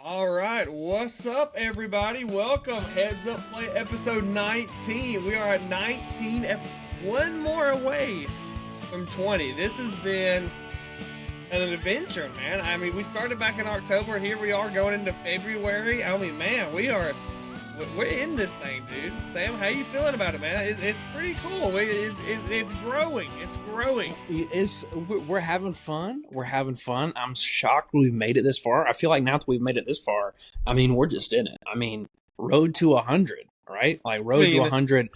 All right, what's up, everybody? Welcome, Heads Up Play, episode 19. We are at 19, one more away from 20. This has been an adventure, man. I mean, we started back in October. Here we are going into February. I mean, man, we're in this thing, dude. Sam, how you feeling about it, man? It's pretty cool. It's growing. It's growing. We're having fun. We're having fun. I'm shocked we've made it this far. I feel like now that we've made it this far, I mean, we're just in it. I mean, road to 100, right? Like road to 100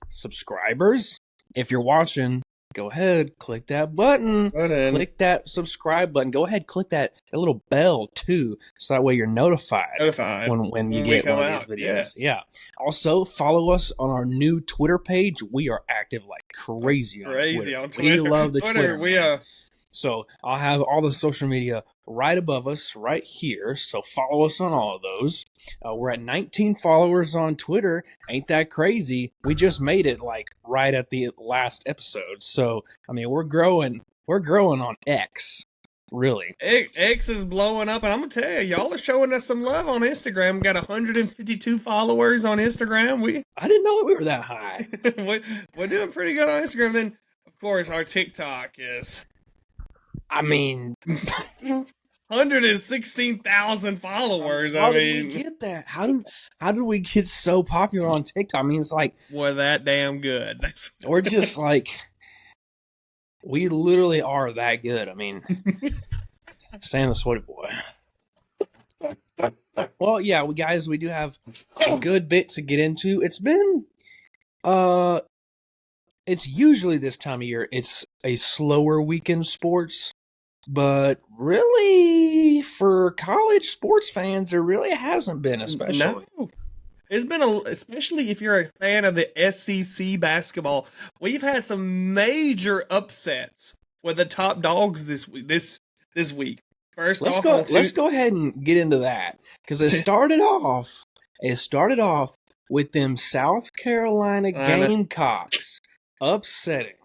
subscribers. If you're watching, go ahead, click that button. Click that subscribe button. Go ahead, click that little bell too, so that way you're notified when you get one of these videos. Yes. Yeah. Also, follow us on our new Twitter page. We are active like crazy on Twitter. We love the Twitter. So I'll have all the social media right above us, right here. So follow us on all of those. We're at 19 followers on Twitter. Ain't that crazy? We just made it like right at the last episode. So I mean, we're growing. We're growing on X. Really, X is blowing up, and I'm gonna tell you, y'all are showing us some love on Instagram. We got 152 followers on Instagram. I didn't know that we were that high. We're doing pretty good on Instagram. Then, of course, our TikTok is. I mean, 116,000 followers. How did we get that? How did we get so popular on TikTok? I mean, it's like we're that damn good. We're just like, we literally are that good. I mean, Sam the Sweaty Boy. Well, yeah, we do have a good bit to get into. It's been, it's usually this time of year. It's a slower week in sports. But really, for college sports fans, there really hasn't been, especially. No. It's been, especially if you're a fan of the SEC basketball, we've had some major upsets with the top dogs this week. First, let's go ahead and get into that, because it started off with them South Carolina Gamecocks upsetting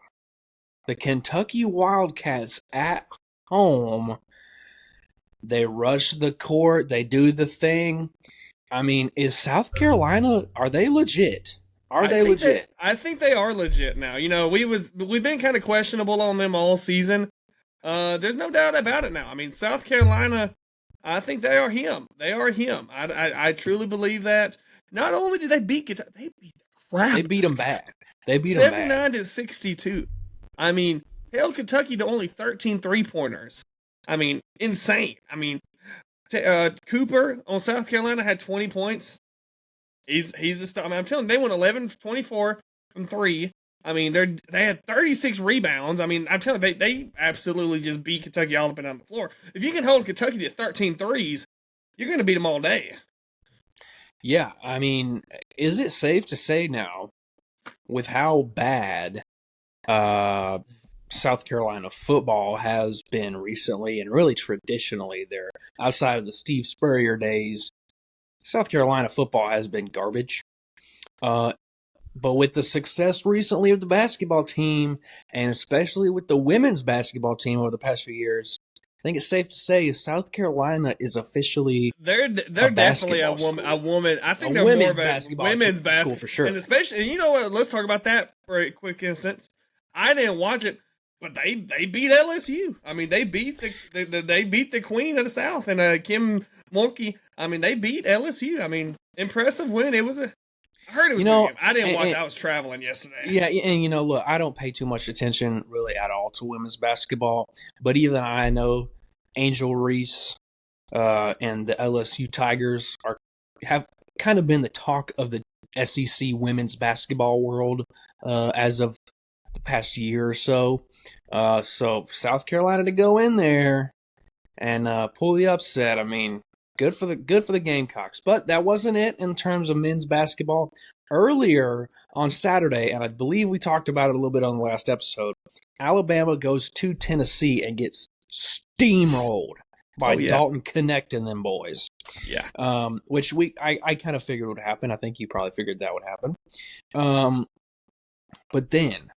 the Kentucky Wildcats at home. They rush the court. They do the thing. I mean, is South Carolina, are they legit? I think they are legit now. You know, we've been kind of questionable on them all season. There's no doubt about it now. I mean, South Carolina, I think they are him. They are him. I truly believe that. Not only did they beat Kentucky, they beat crap. They beat them bad. They beat them bad. 79-62. I mean, held Kentucky to only 13 three-pointers. I mean, insane. I mean, Cooper on South Carolina had 20 points. He's a star. I mean, I'm telling you, they went 11-24 from three. I mean, they had 36 rebounds. I mean, I'm telling you, they absolutely just beat Kentucky all up and down the floor. If you can hold Kentucky to 13 threes, you're going to beat them all day. Yeah, I mean, is it safe to say now, with how bad South Carolina football has been recently, and really traditionally there, outside of the Steve Spurrier days, South Carolina football has been garbage. But with the success recently of the basketball team, and especially with the women's basketball team over the past few years, I think it's safe to say South Carolina is officially they're definitely a woman. I think they're more of a women's basketball for sure. And especially, you know what? Let's talk about that for a quick instance. I didn't watch it, but they beat LSU. I mean, they beat the Queen of the South and Kim Mulkey. I mean, they beat LSU. I mean, impressive win. I heard it was a game. I didn't watch. I was traveling yesterday. Yeah, and look, I don't pay too much attention really at all to women's basketball, but even I know Angel Reese and the LSU Tigers have kind of been the talk of the SEC women's basketball world as of the past year or so. So South Carolina to go in there and pull the upset. I mean, good for the Gamecocks. But that wasn't it in terms of men's basketball. Earlier on Saturday, and I believe we talked about it a little bit on the last episode, Alabama goes to Tennessee and gets steamrolled by Dalton connecting them boys. Yeah. Which I kind of figured would happen. I think you probably figured that would happen. But then,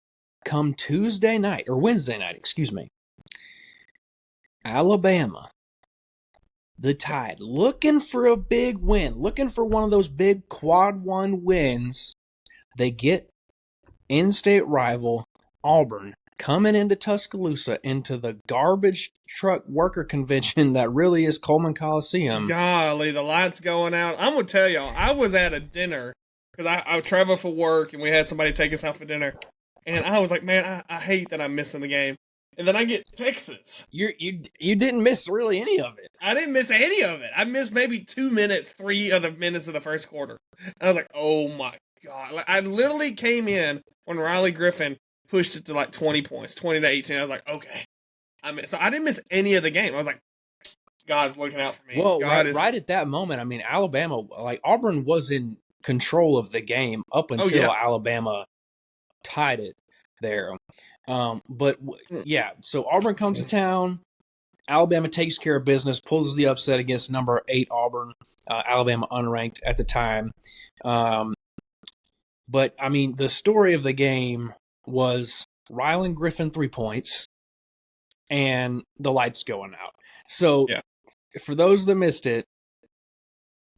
come Wednesday night, Alabama the Tide, looking for a big win, looking for one of those big quad one wins. They get in-state rival Auburn coming into Tuscaloosa, into the garbage truck worker convention that really is Coleman Coliseum. Golly, the lights going out. I'm going to tell y'all, I was at a dinner because I travel for work and we had somebody take us out for dinner. And I was like, man, I hate that I'm missing the game. And then I get Texas. You didn't miss really any of it. I didn't miss any of it. I missed maybe 3 of the minutes of the first quarter. And I was like, oh my God. Like, I literally came in when Riley Griffin pushed it to like 20 points, 20-18. I was like, okay. So I didn't miss any of the game. I was like, God's looking out for me. Well, right at that moment, I mean, Alabama, like Auburn was in control of the game up until Alabama tied it there. But yeah, so Auburn comes to town. Alabama takes care of business, pulls the upset against number 8 Auburn, Alabama unranked at the time. But I mean, the story of the game was Rylan Griffin 3 points and the lights going out. So for those that missed it,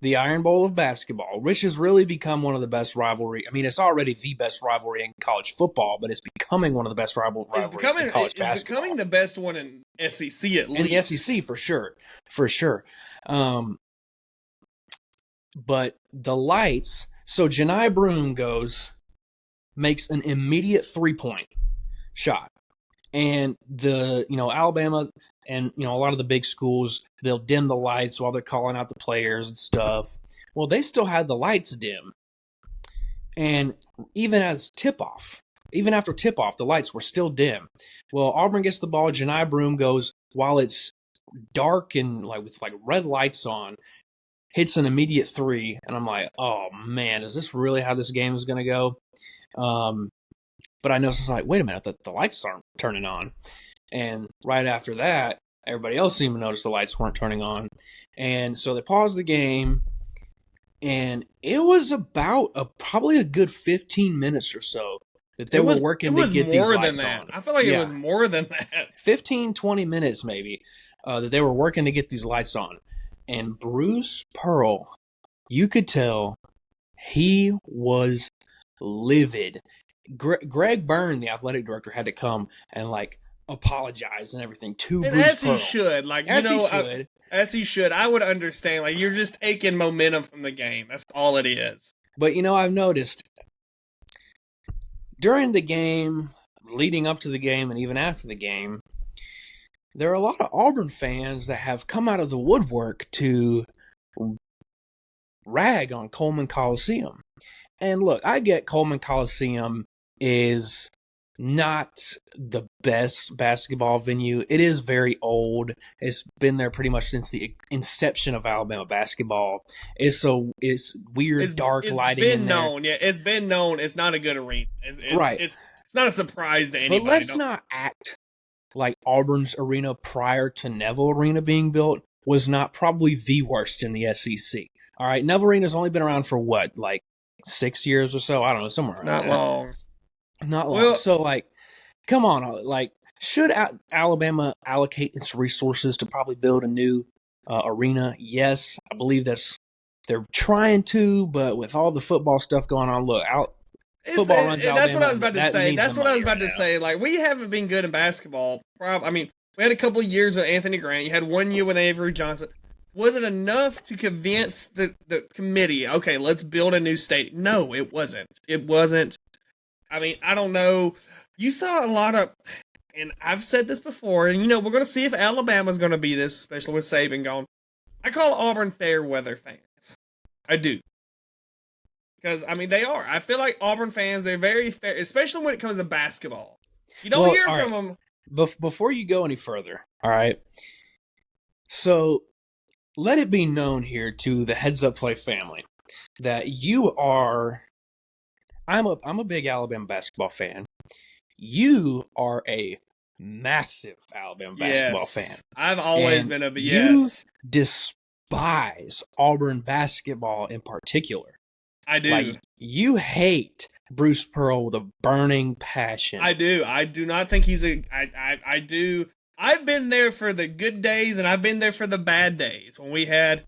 the Iron Bowl of basketball, which has really become one of the best rivalry. I mean, it's already the best rivalry in college football, but it's becoming one of the best rivalries in college basketball. It's becoming the best one in SEC at least. In the SEC for sure. But the lights. So Janai Broome makes an immediate 3-point shot, and Alabama. And, a lot of the big schools, they'll dim the lights while they're calling out the players and stuff. Well, they still had the lights dim. And even after tip-off, the lights were still dim. Well, Auburn gets the ball. Janai Broome goes, while it's dark and with red lights on, hits an immediate 3. And I'm like, oh, man, is this really how this game is going to go? But I know it's like, wait a minute, the lights aren't turning on. And right after that, everybody else seemed to notice the lights weren't turning on. And so they paused the game, and it was about probably a good 15 minutes or so that they were working to get these lights on. I feel like it was more than that. 15, 20 minutes maybe that they were working to get these lights on. And Bruce Pearl, you could tell he was livid. Greg Byrne, the athletic director, had to come and apologize and everything to Bruce as Pearl. He should. As he should. I would understand. You're just taking momentum from the game. That's all it is. But, I've noticed during the game, leading up to the game, and even after the game, there are a lot of Auburn fans that have come out of the woodwork to rag on Coleman Coliseum. And look, I get Coleman Coliseum is not the best basketball venue. It is very old. It's been there pretty much since the inception of Alabama basketball. It's weird, dark lighting in there. It's been known. It's not a good arena. Right. It's not a surprise to anybody. But let's not act like Auburn's arena prior to Neville Arena being built was not probably the worst in the SEC. All right, Neville Arena's only been around for what, 6 years or so? I don't know, somewhere around Not that. long. Not long. Well, so, come on. Should Alabama allocate its resources to probably build a new arena? Yes, I believe they're trying to, but with all the football stuff going on, football runs Alabama. That's what I was about to say. That's what I was about to say. We haven't been good in basketball. We had a couple of years with Anthony Grant. You had 1 year with Avery Johnson. Was it enough to convince the committee, okay, let's build a new stadium? No, it wasn't. It wasn't. I don't know. You saw a lot of, and I've said this before, and we're going to see if Alabama's going to be this, especially with Saban gone. I call Auburn fair weather fans. I do. Because, they are. I feel like Auburn fans, they're very fair, especially when it comes to basketball. You don't hear from them. Before you go any further, all right? So, let it be known here to the Heads Up Play family that you are... I'm a big Alabama basketball fan. You are a massive Alabama basketball fan. I've always been a yes. You despise Auburn basketball in particular. I do. You hate Bruce Pearl with a burning passion. I do. I do not think he's a. I do. I've been there for the good days, and I've been there for the bad days when we had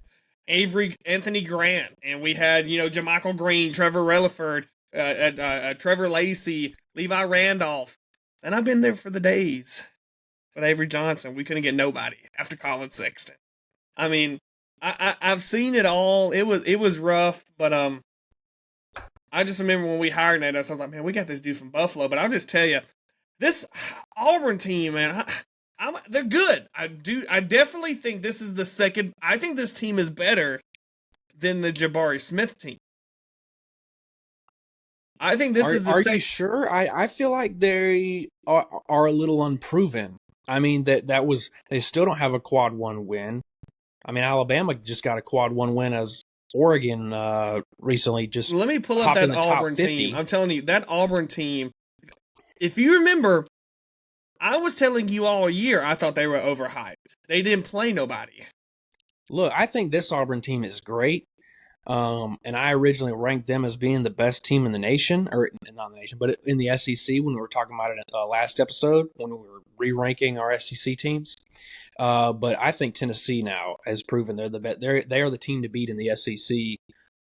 Anthony Grant, and we had Jamichael Green, Trevor Relaford, Trevor Lacey, Levi Randolph, and I've been there for the days with Avery Johnson. We couldn't get nobody after Colin Sexton. I mean, I've seen it all. It was rough, but I just remember when we hired Nate, I was like, man, we got this dude from Buffalo. But I'll just tell you, this Auburn team, man, they're good. I definitely think this is the second. I think this team is better than the Jabari Smith team. I think this is the Are you sure? I feel like they are a little unproven. I mean, they still don't have a quad one win. I mean, Alabama just got a quad one win as Oregon recently. Just let me pull up that Auburn team. I'm telling you, that Auburn team. If you remember, I was telling you all year I thought they were overhyped. They didn't play nobody. Look, I think this Auburn team is great. And I originally ranked them as being the best team in the nation, or not in the nation, but in the SEC when we were talking about it in the last episode when we were re-ranking our SEC teams. But I think Tennessee now has proven they're the best. They are the team to beat in the SEC.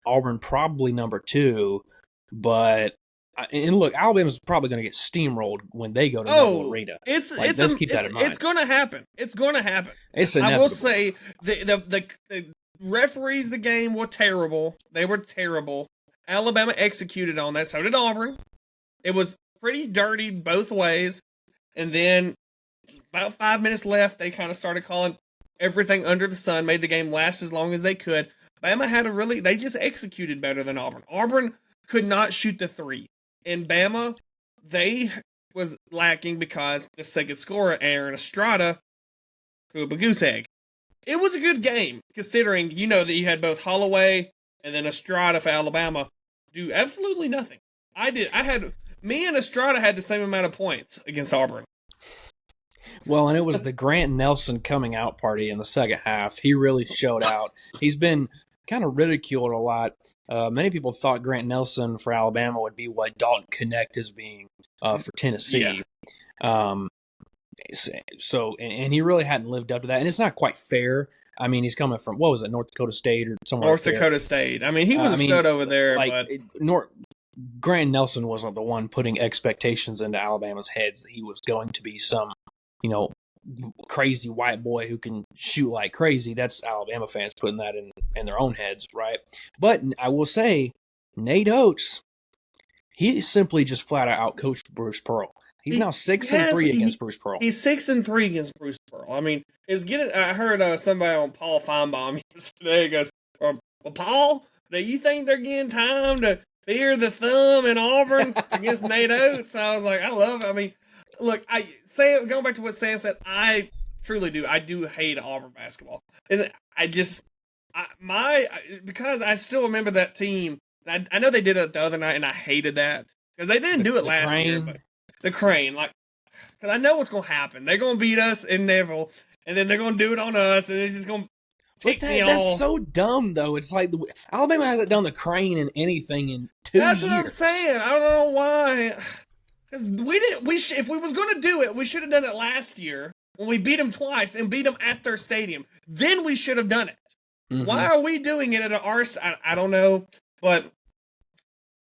Auburn probably number 2, but and look, Alabama's probably going to get steamrolled when they go to Noble Arena. Let's keep that in mind. It's going to happen. It's going to happen. It's inevitable. I will say the referees the game were terrible. They were terrible. Alabama executed on that. So did Auburn. It was pretty dirty both ways. And then about 5 minutes left, they kind of started calling everything under the sun, made the game last as long as they could. Bama they just executed better than Auburn. Auburn could not shoot the 3. And Bama, they was lacking because the second scorer, Aaron Estrada, threw a goose egg. It was a good game, considering that you had both Holloway and then Estrada for Alabama do absolutely nothing. Me and Estrada had the same amount of points against Auburn. Well, and it was the Grant Nelson coming out party in the second half. He really showed out. He's been kind of ridiculed a lot. Many people thought Grant Nelson for Alabama would be what Dalton Connect is being for Tennessee. Yeah. So he really hadn't lived up to that, and it's not quite fair. I mean, he's coming from North Dakota State or somewhere. North Dakota State. I mean, he was a stud over there. Grant Nelson wasn't the one putting expectations into Alabama's heads that he was going to be some, crazy white boy who can shoot like crazy. That's Alabama fans putting that in their own heads, right? But I will say, Nate Oates, he simply just flat out outcoached Bruce Pearl. He's now 6-3 against Bruce Pearl. He's 6-3 against Bruce Pearl. I mean, I heard somebody on Paul Feinbaum yesterday goes, well, Paul, do you think they're getting time to fear the thumb in Auburn against Nate Oates? I was like, I love it. I mean, look, going back to what Sam said, I truly do. I do hate Auburn basketball. And because I still remember that team. I know they did it the other night, and I hated that. Because they didn't do it last year. But the Crane, because I know what's going to happen. They're going to beat us in Neville, and then they're going to do it on us, and it's just going to tick me off. That's so dumb, though. It's like Alabama hasn't done the Crane in anything in 2 years. That's what I'm saying. I don't know why. Because if we was going to do it, we should have done it last year when we beat them twice and beat them at their stadium. Then we should have done it. Mm-hmm. Why are we doing it at I don't know, but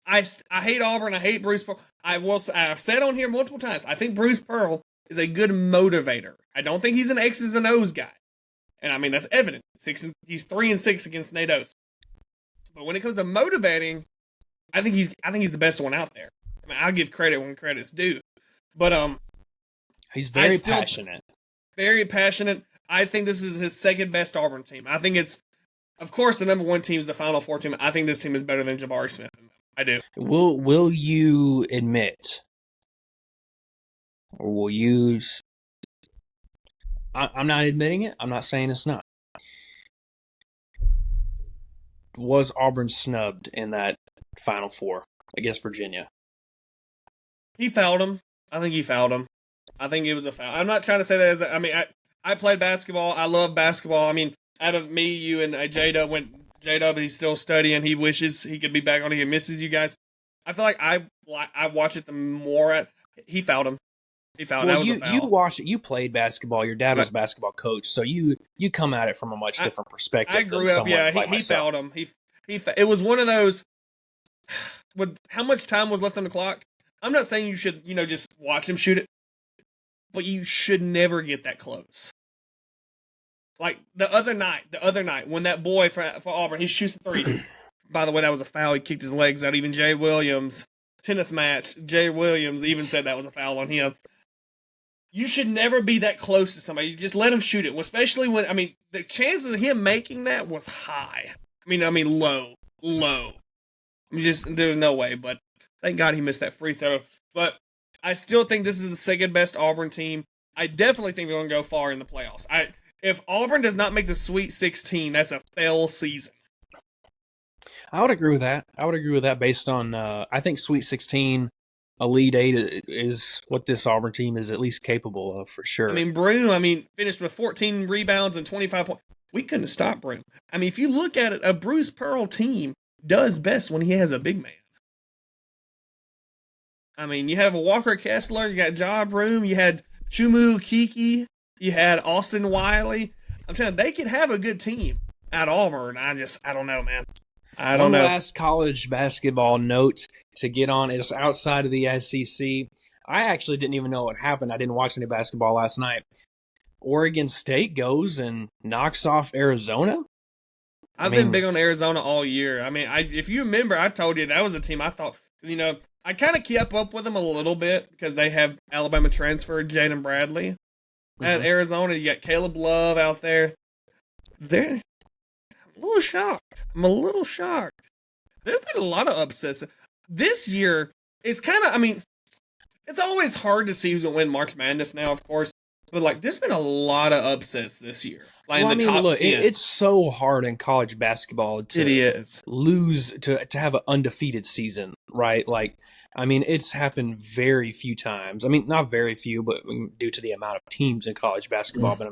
I hate Auburn. I hate Bruce Pearl. I've said on here multiple times, I think Bruce Pearl is a good motivator. I don't think he's an X's and O's guy. And I mean, that's evident. He's 3-6 against Nate Oates. But when it comes to motivating, I think he's the best one out there. I mean, I'll give credit when credit's due. But he's very passionate. Very passionate. I think this is his second best Auburn team. I think it's, of course, the number 1 team is the Final Four team. I think this team is better than Jabari Smith. I do. Will you admit, or will you? I'm not admitting it. I'm not saying it's not. Was Auburn snubbed in that Final Four against Virginia? He fouled him. I think he fouled him. I think it was a foul. I'm not trying to say that I played basketball. I love basketball. I mean, out of me, you, and J-Dub, he's still studying. He wishes he could be back on it. He misses you guys. I feel like I watch it the more. He fouled him. He fouled. Well, That was a you foul. watched it. You played basketball. Your dad was a basketball coach, so you come at it from a much different perspective. I grew up. Yeah, he fouled him. It was one of those. With how much time was left on the clock, I'm not saying you should, just watch him shoot it, but you should never get that close. Like the other night when that boy for Auburn, he shoots a three. By the way, that was a foul. He kicked his legs out. Even Jay Williams, tennis match, Jay Williams even said that was a foul on him. You should never be that close to somebody. You just let him shoot it, especially when, the chances of him making that was high. Low. There's no way, but thank God he missed that free throw. But I still think this is the second best Auburn team. I definitely think they're going to go far in the playoffs. If Auburn does not make the Sweet 16, that's a fail season. I would agree with that. Based on, I think Sweet 16, Elite 8 is what this Auburn team is at least capable of, for sure. Broome, finished with 14 rebounds and 25 points. We couldn't stop Broome. If you look at it, a Bruce Pearl team does best when he has a big man. You have a Walker Kessler, you got Ja Broome, you had Chumu Kiki, you had Austin Wiley. I'm telling you, they could have a good team at Auburn. I don't know, man. I don't know. One last college basketball note to get on is outside of the SEC. I actually didn't even know what happened. I didn't watch any basketball last night. Oregon State goes and knocks off Arizona. I've been big on Arizona all year. If you remember, I told you that was a team I thought, I kind of kept up with them a little bit because they have Alabama transfer Jaden Bradley. Mm-hmm. At Arizona, you got Caleb Love out there. I'm a little shocked. There's been a lot of upsets. This year, it's kind of, it's always hard to see who's going to win March Madness now, of course. But, there's been a lot of upsets this year. It's so hard in college basketball to lose, to have an undefeated season, right? It's happened very few times. Not very few, but due to the amount of teams in college basketball. But,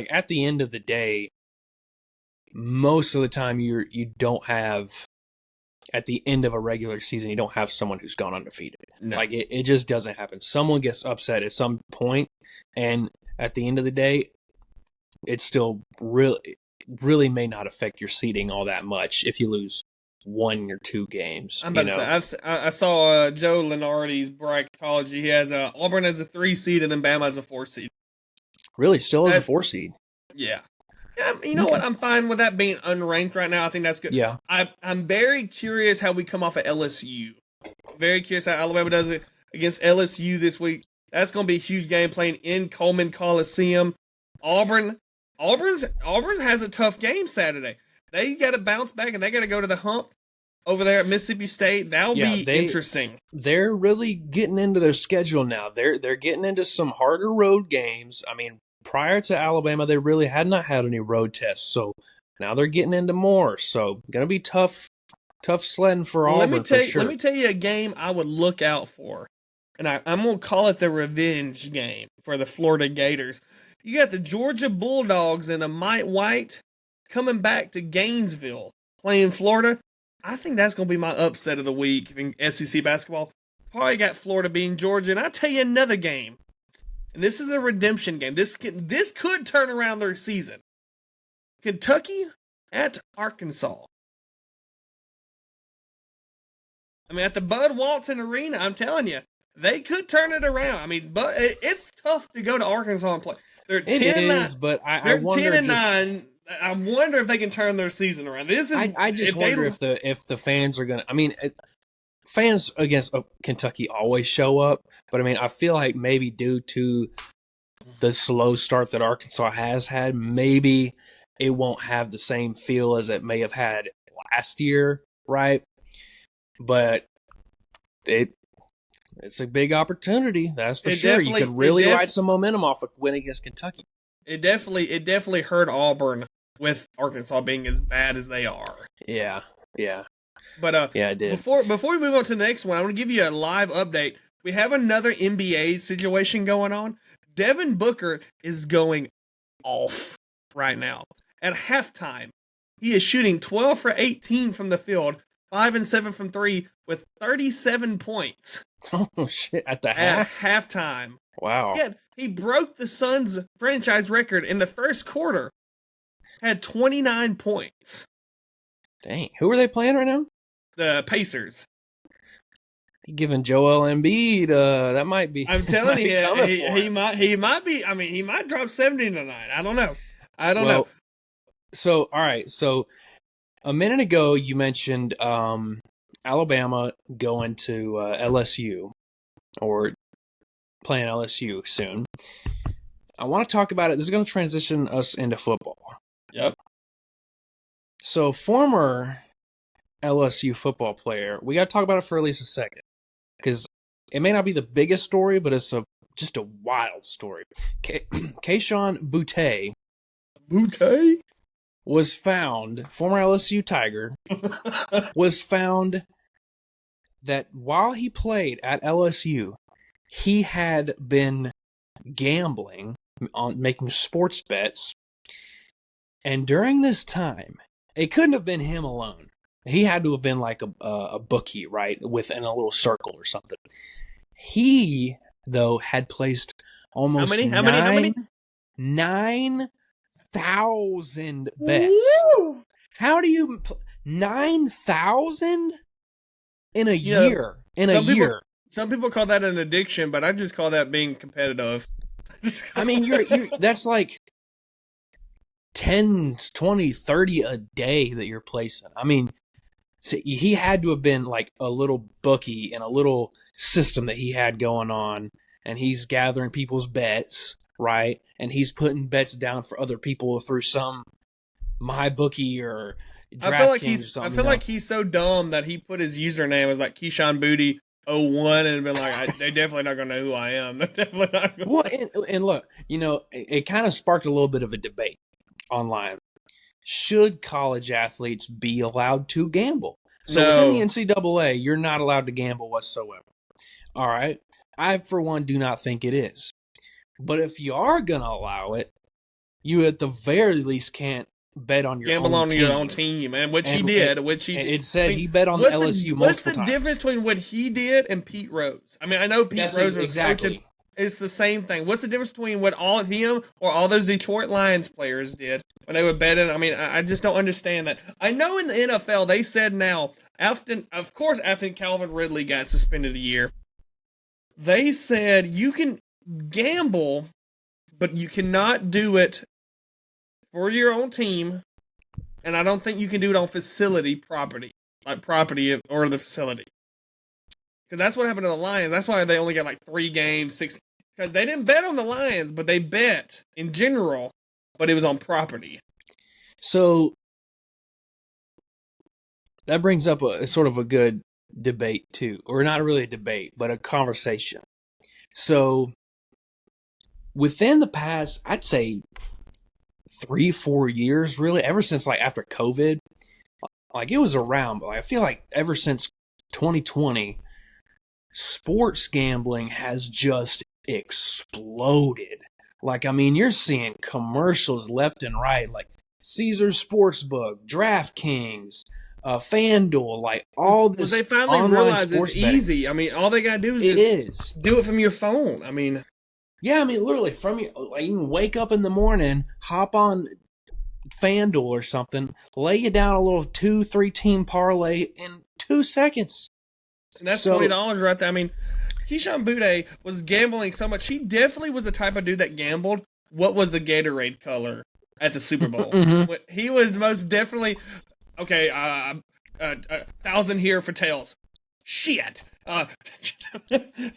at the end of the day, most of the time you don't have, at the end of a regular season, you don't have someone who's gone undefeated. No. It just doesn't happen. Someone gets upset at some point, and at the end of the day, it still really may not affect your seeding all that much if you lose 1 or 2 games. I'm about to say, I saw Joe Lenardi's bracketology. He has Auburn as a 3 seed and then Bama as a 4 seed. Really, still as a 4 seed? Yeah. You know what? I'm fine with that being unranked right now. I think that's good. Yeah. I'm very curious how we come off at LSU. Very curious how Alabama does it against LSU this week. That's going to be a huge game playing in Coleman Coliseum. Auburn has a tough game Saturday. They got to bounce back and they got to go to the hump over there at Mississippi State. That'll be interesting. They're really getting into their schedule now. They're getting into some harder road games. Prior to Alabama, they really had not had any road tests, so now they're getting into more. So, going to be tough sledding for Auburn. Let me tell you a game I would look out for, and I'm going to call it the revenge game for the Florida Gators. You got the Georgia Bulldogs and the Mike White coming back to Gainesville playing Florida. I think that's going to be my upset of the week in SEC basketball. Probably got Florida beating Georgia, and I'll tell you another game. And this is a redemption game. This could turn around their season. Kentucky at Arkansas. At the Bud Walton Arena, I'm telling you, they could turn it around. But it's tough to go to Arkansas and play. They're 10-9, but they're 10-9. I wonder if they can turn their season around. I just wonder if the fans are gonna. Fans against Kentucky always show up, but I feel like maybe due to the slow start that Arkansas has had, maybe it won't have the same feel as it may have had last year, right? But it's a big opportunity, that's for sure. You could really ride some momentum off a win against Kentucky. It definitely hurt Auburn with Arkansas being as bad as they are. Yeah. But yeah, it did. Before we move on to the next one, I want to give you a live update. We have another NBA situation going on. Devin Booker is going off right now. At halftime, he is shooting 12 for 18 from the field, 5 and 7 from 3 with 37 points. Oh shit! At halftime. Wow. Yeah, he broke the Suns franchise record in the first quarter. Had 29 points. Dang. Who are they playing right now? The Pacers. Giving Joel Embiid, that might be. I'm telling you, he might be. I mean, he might drop 70 tonight. I don't know. Know. So all right. So a minute ago, you mentioned Alabama going to LSU or playing LSU soon. I want to talk about it. This is going to transition us into football. Yep. So former LSU football player. We got to talk about it for at least a second because it may not be the biggest story, but it's just a wild story. Kayshon Boutte was found, former LSU Tiger, was found that while he played at LSU, he had been gambling on making sports bets. And during this time, it couldn't have been him alone. He had to have been like a bookie, right, within a little circle or something. He, though, had placed almost how many? 9,000 bets. Woo! How do you 9,000 in a year? Some people call that an addiction, but I just call that being competitive. I mean, you're that's like 10, 20, 30 a day that you're placing. I mean, so he had to have been like a little bookie and a little system that he had going on, and he's gathering people's bets, right? And he's putting bets down for other people through some MyBookie or DraftKings. I feel like he's so dumb that he put his username as like Keyshawn Booty 01 and been like, they definitely not gonna know who I am. They're definitely not gonna. Well, and look, it kind of sparked a little bit of a debate online. Should college athletes be allowed to gamble? So within the NCAA, you're not allowed to gamble whatsoever. All right. I, for one, do not think it is. But if you are going to allow it, you at the very least can't bet on your gamble own on your own team, man. He did. It said he bet on LSU multiple times. What's the difference between what he did and Pete Rose? I mean, I know Pete Rose was coaching. It's the same thing. What's the difference between what all of him or all those Detroit Lions players did when they were betting? I mean, I just don't understand that. I know in the NFL they said now, after Calvin Ridley got suspended a year, they said you can gamble, but you cannot do it for your own team, and I don't think you can do it on property or the facility. Because that's what happened to the Lions. That's why they only got like 3 games, 6. Because they didn't bet on the Lions, but they bet in general, but it was on property. So that brings up a sort of a good debate too, or not really a debate, but a conversation. So within the past, I'd say 3-4 years, really, ever since like after COVID, like it was around, but I feel like ever since 2020, sports gambling has just exploded. Like, I mean, you're seeing commercials left and right, like Caesars Sportsbook, DraftKings, FanDuel, like all this. They finally realized it's easy. I mean, all they gotta do is do it from your phone. I mean, yeah, I mean, literally from your, like, you can wake up in the morning, hop on FanDuel or something, lay you down a little 2-3 team parlay in 2 seconds. And that's $20 right there. I mean, Kayshon Boutte was gambling so much. He definitely was the type of dude that gambled. What was the Gatorade color at the Super Bowl? Mm-hmm. He was most definitely, 1,000 here for tails. Shit.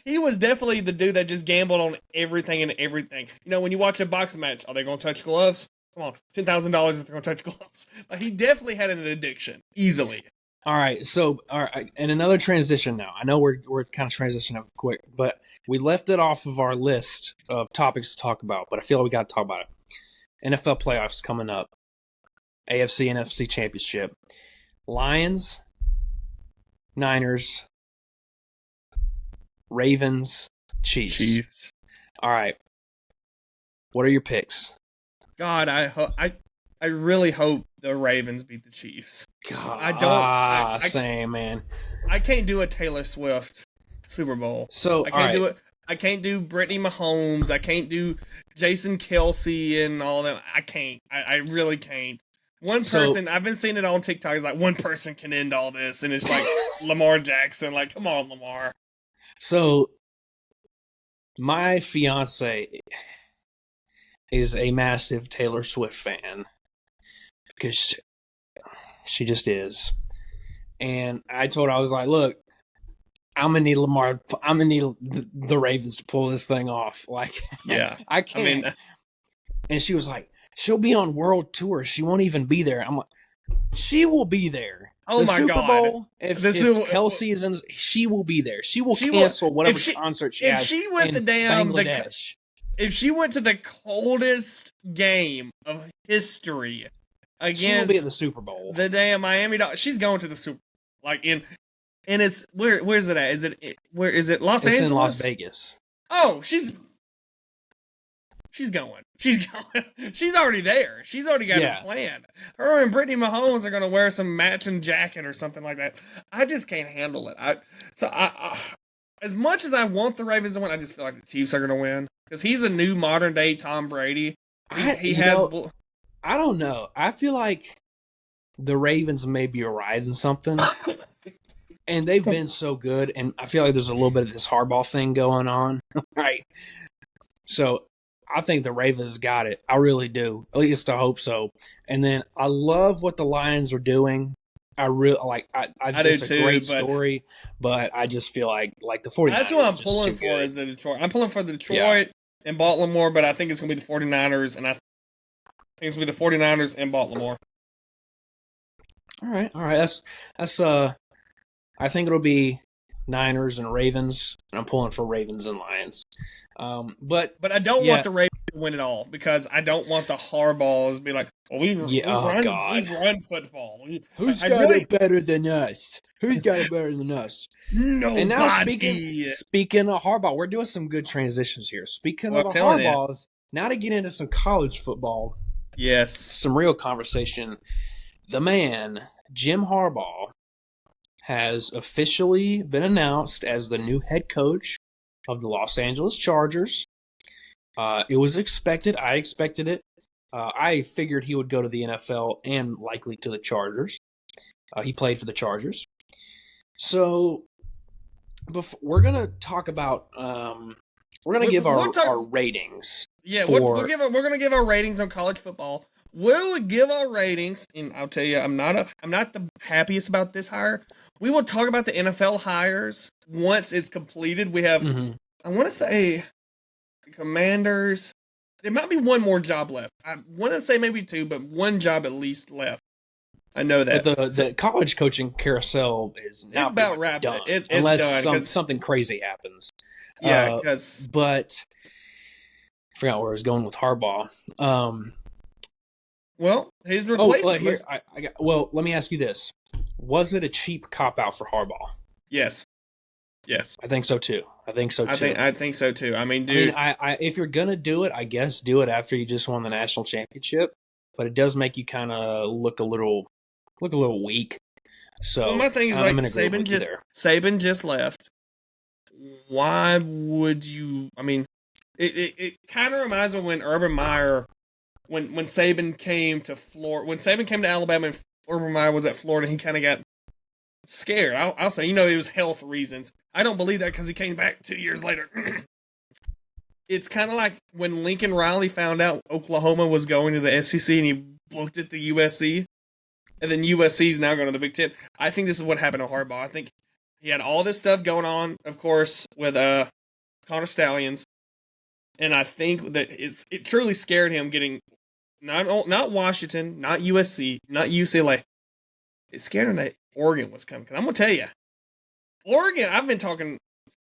He was definitely the dude that just gambled on everything and everything. You know, when you watch a boxing match, are they going to touch gloves? Come on, $10,000 if they're going to touch gloves. But he definitely had an addiction, easily. All right, and another transition now. I know we're kind of transitioning quick, but we left it off of our list of topics to talk about, but I feel like we got to talk about it. NFL playoffs coming up. AFC and NFC championship. Lions, Niners, Ravens, Chiefs. All right. What are your picks? God, I really hope the Ravens beat the Chiefs. God, I same, man. I can't do a Taylor Swift Super Bowl. So I can't do it. I can't do Brittany Mahomes. I can't do Jason Kelsey and all that. I can't. I really can't. One person, I've been seeing it on TikTok, is like, one person can end all this, and it's like Lamar Jackson. Like, come on, Lamar. So, my fiance is a massive Taylor Swift fan because she just is. And I told her, I was like, look, I'm gonna need Lamar. I'm gonna need the Ravens to pull this thing off. Like, yeah, I can't. And she was like, she'll be on world tour. She won't even be there. I'm like, she will be there. Oh my Super God! Bowl, if Kelsey is in, she will be there. She will cancel whatever concert she has. If she went to Bangladesh, if she went to the coldest game of history against, she will be in the Super Bowl. The damn Miami Dolphins. She's going to the Super Bowl. Like and it's where's it at? Is it Los Angeles? It's in Las Vegas. Oh, she's going. She's going. She's already there. She's already got it planned. Her and Brittany Mahomes are going to wear some matching jacket or something like that. I just can't handle it. I as much as I want the Ravens to win, I just feel like the Chiefs are going to win because he's a new modern day Tom Brady. I don't know. I feel like the Ravens may be riding something. And they've been so good, and I feel like there's a little bit of this Harbaugh thing going on, right? So I think the Ravens got it. I really do. At least I hope so. And then I love what the Lions are doing. I really like. I do too. A great story, but I just feel like the 49ers. That's what I'm pulling for is the Detroit. I'm pulling for the Detroit and Baltimore, but I think it's gonna be the 49ers, and I think it's gonna be the 49ers and Baltimore. All right. That's I think it'll be Niners and Ravens, and I'm pulling for Ravens and Lions. But I don't want the Ravens to win it all because I don't want the Harbaughs to be like, well, we run football. Who's got it better than us? Who's got it better than us? Nobody. And now speaking of Harbaugh, we're doing some good transitions here. Speaking of the Harbaughs, now to get into some college football. Yes. Some real conversation. The man, Jim Harbaugh, has officially been announced as the new head coach of the Los Angeles Chargers. It was expected. I expected it. I figured he would go to the NFL and likely to the Chargers. He played for the Chargers. So we're going to talk about we're going to give our ratings. Yeah, we're going to give our ratings on college football. We'll give our ratings, and I'll tell you, I'm not the happiest about this hire. We will talk about the NFL hires once it's completed. We have, I want to say, the Commanders. There might be one more job left. I want to say maybe two, but one job at least left. I know that. But the college coaching carousel is now about wrapped. Done, it's unless done, something crazy happens. Yeah, because but I forgot where I was going with Harbaugh. Well, his replacement. Let me ask you this: was it a cheap cop out for Harbaugh? Yes. I think so too. I think so too. I mean, dude. If you're gonna do it, I guess do it after you just won the national championship. But it does make you kind of look a little weak. So my thing is Saban just left. Why would you? I mean, it kind of reminds me when Urban Meyer. When Saban came to Florida, when Saban came to Alabama and Urban Meyer was at Florida, he kind of got scared. I'll say, it was health reasons. I don't believe that because he came back 2 years later. It's kind of like when Lincoln Riley found out Oklahoma was going to the SEC and he looked at the USC, and then USC is now going to the Big Ten. I think this is what happened to Harbaugh. I think he had all this stuff going on, of course, with Connor Stallions, and I think that it truly scared him getting. Not Washington, not USC, not UCLA. It scared him that Oregon was coming. Because I'm going to tell you, Oregon, I've been talking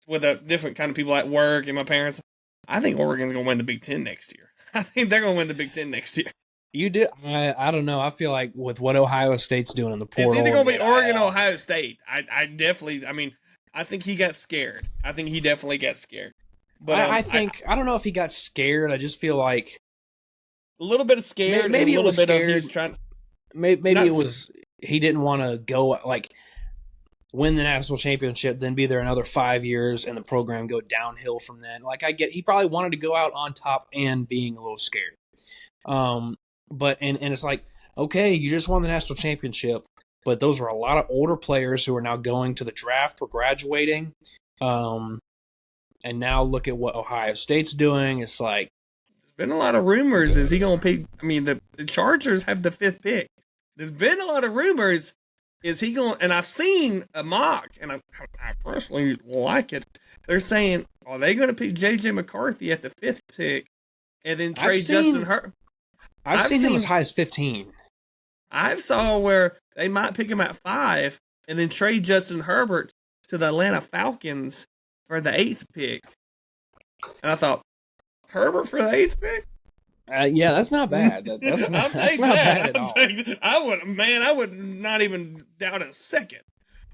with a different kind of people at work and my parents. I think Oregon's going to win the Big Ten next year. I think they're going to win the Big Ten next year. You do? I don't know. I feel like with what Ohio State's doing in the portal. It's either going to be Oregon or Ohio State. I think he got scared. I think he definitely got scared. But I don't know if he got scared. I just feel like a little bit of scared. Maybe a little bit scared. Of he's trying. Maybe it was he didn't want to go like. win the national championship, then be there another 5 years, and the program go downhill from then. Like I get, he probably wanted to go out on top and being a little scared. But it's like, okay, you just won the national championship, but those are a lot of older players who are now going to the draft or graduating. And now look at what Ohio State's doing. It's like, there's been a lot of rumors. Is he going to pick? I mean, the Chargers have the 5th pick. There's been a lot of rumors. Is he going? And I've seen a mock, and I personally like it. They're saying, are they going to pick J.J. McCarthy at the 5th pick, and then trade Justin Herbert? I've seen him as high as 15. I've saw where they might pick him at 5, and then trade Justin Herbert to the Atlanta Falcons for the 8th pick. And I thought, Herbert for the 8th pick? Yeah, that's not bad. That's not bad at all. I would not even doubt a second.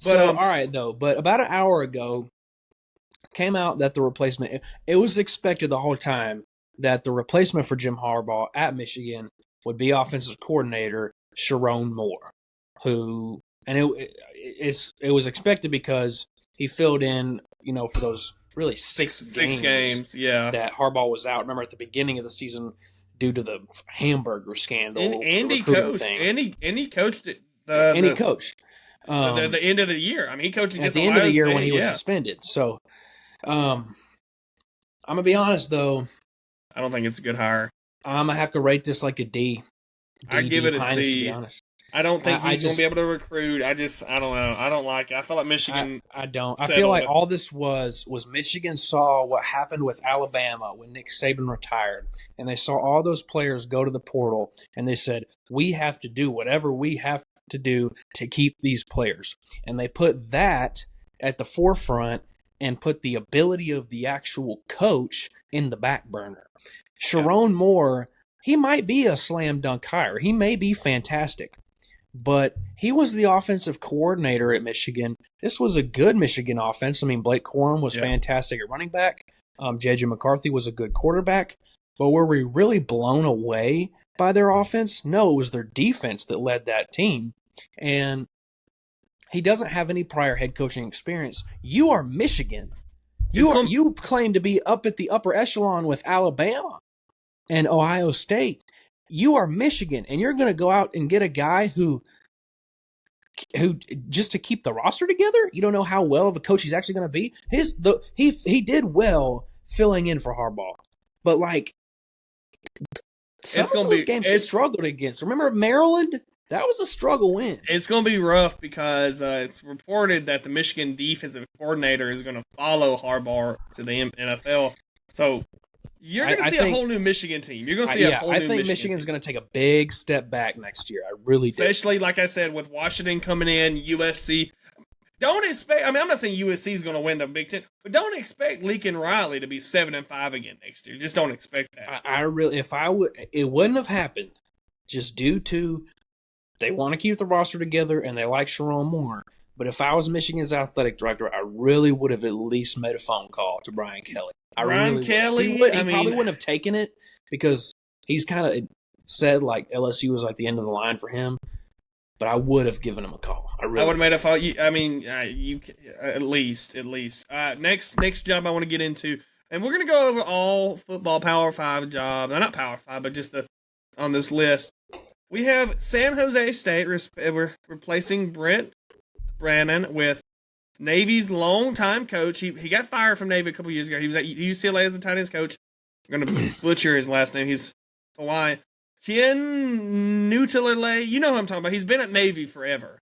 But, all right, though. But about an hour ago, came out that the replacement, it was expected the whole time that the replacement for Jim Harbaugh at Michigan would be offensive coordinator Sharon Moore, who, and it was expected because he filled in, for those really six games, yeah, that Harbaugh was out. Remember at the beginning of the season due to the hamburger scandal, and he coached the end of the year. I mean, he coached at the end of the year when he was suspended. So, I'm gonna be honest though. I don't think it's a good hire. I'm gonna have to rate this like a D. I give it a C. To be honest. I don't think he's going to be able to recruit. I don't know. I don't like it. I feel like Michigan. I don't. I feel like all this was Michigan saw what happened with Alabama when Nick Saban retired, and they saw all those players go to the portal, and they said, we have to do whatever we have to do to keep these players. And they put that at the forefront and put the ability of the actual coach in the back burner. Sharon Moore, he might be a slam dunk hire. He may be fantastic. But he was the offensive coordinator at Michigan. This was a good Michigan offense. I mean, Blake Corum was fantastic at running back. J.J. McCarthy was a good quarterback. But were we really blown away by their offense? No, it was their defense that led that team. And he doesn't have any prior head coaching experience. You are Michigan. You claim to be up at the upper echelon with Alabama and Ohio State. You are Michigan, and you're going to go out and get a guy who just to keep the roster together. You don't know how well of a coach he's actually going to be. He did well filling in for Harbaugh, but like some of those games he struggled against. Remember Maryland? That was a struggle win. It's going to be rough because it's reported that the Michigan defensive coordinator is going to follow Harbaugh to the NFL. So. You're going to see a whole new Michigan team. You're going to see a whole new Michigan team. I think Michigan's going to take a big step back next year. I really do. Especially, like I said, with Washington coming in, USC. Don't expect – I mean, I'm not saying USC is going to win the Big Ten, but don't expect Lincoln Riley to be 7-5 again next year. Just don't expect that. It wouldn't have happened just due to they want to keep the roster together and they like Sharon Moore. But if I was Michigan's athletic director, I really would have at least made a phone call to Brian Kelly. Kelly, he probably wouldn't have taken it because he's kind of said like LSU was like the end of the line for him. But I would have given him a call. I would have made a call. You at least. Next job I want to get into, and we're gonna go over all football Power 5 jobs. Not Power 5, but just on this list. We have San Jose State. We're replacing Brent Brannon with Navy's longtime coach. He got fired from Navy a couple years ago. He was at UCLA as the tight ends coach. I'm going to butcher his last name. He's Hawaii. Ken Nutelele. You know who I'm talking about. He's been at Navy forever.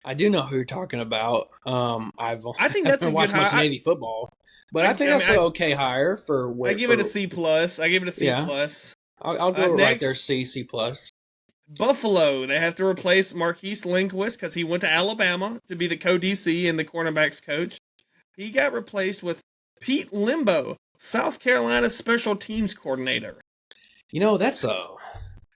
I do know who you're talking about. I think that's a watched good much Navy football, but I think that's an okay hire for. I give it a C+. I'll go right there. C+. Buffalo, they have to replace Marquise Lindquist because he went to Alabama to be the co-DC and the cornerbacks coach. He got replaced with Pete Limbo, South Carolina special teams coordinator. That's